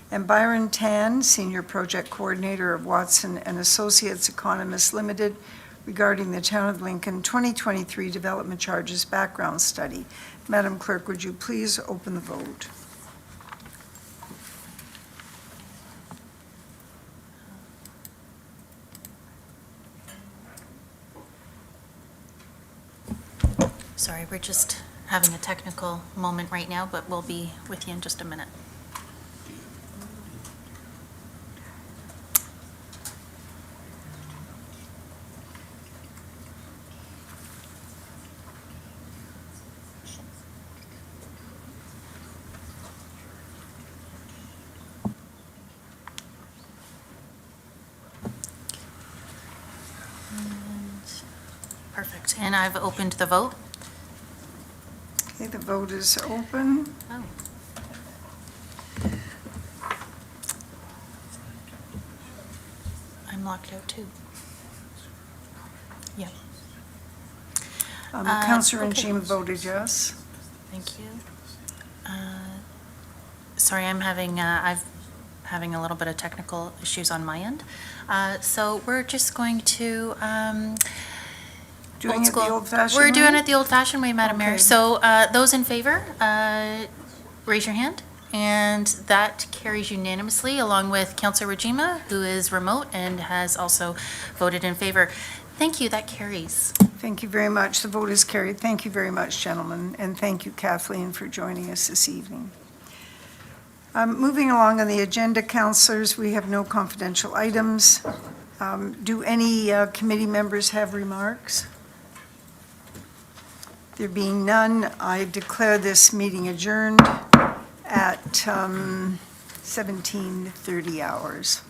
and Byron Tan, Senior Project Coordinator of Watson and Associates Economists Limited, regarding the Town of Lincoln 2023 Development Charges Background Study. Madam Clerk, would you please open the vote? Sorry, we're just having a technical moment right now, but we'll be with you in just a minute. Perfect. And I've opened the vote. Okay, the vote is open. Oh. I'm locked out too. Yeah, Counselor okay. Njima voted yes. thank you. Sorry, I'm having a little bit of technical issues on my end. So we're just going to, Doing it the school. old-fashioned We're doing way? it the old-fashioned way, Madam Mayor. Okay. So those in favor, raise your hand. And that carries unanimously, along with Councillor Rajima, who is remote and has also voted in favor. Thank you, that carries. Thank you very much. The vote is carried. Thank you very much, gentlemen, and thank you, Kathleen, for joining us this evening. Moving along on the agenda, councillors, we have no confidential items. Do any committee members have remarks? There being none, I declare this meeting adjourned at 17:30 hours.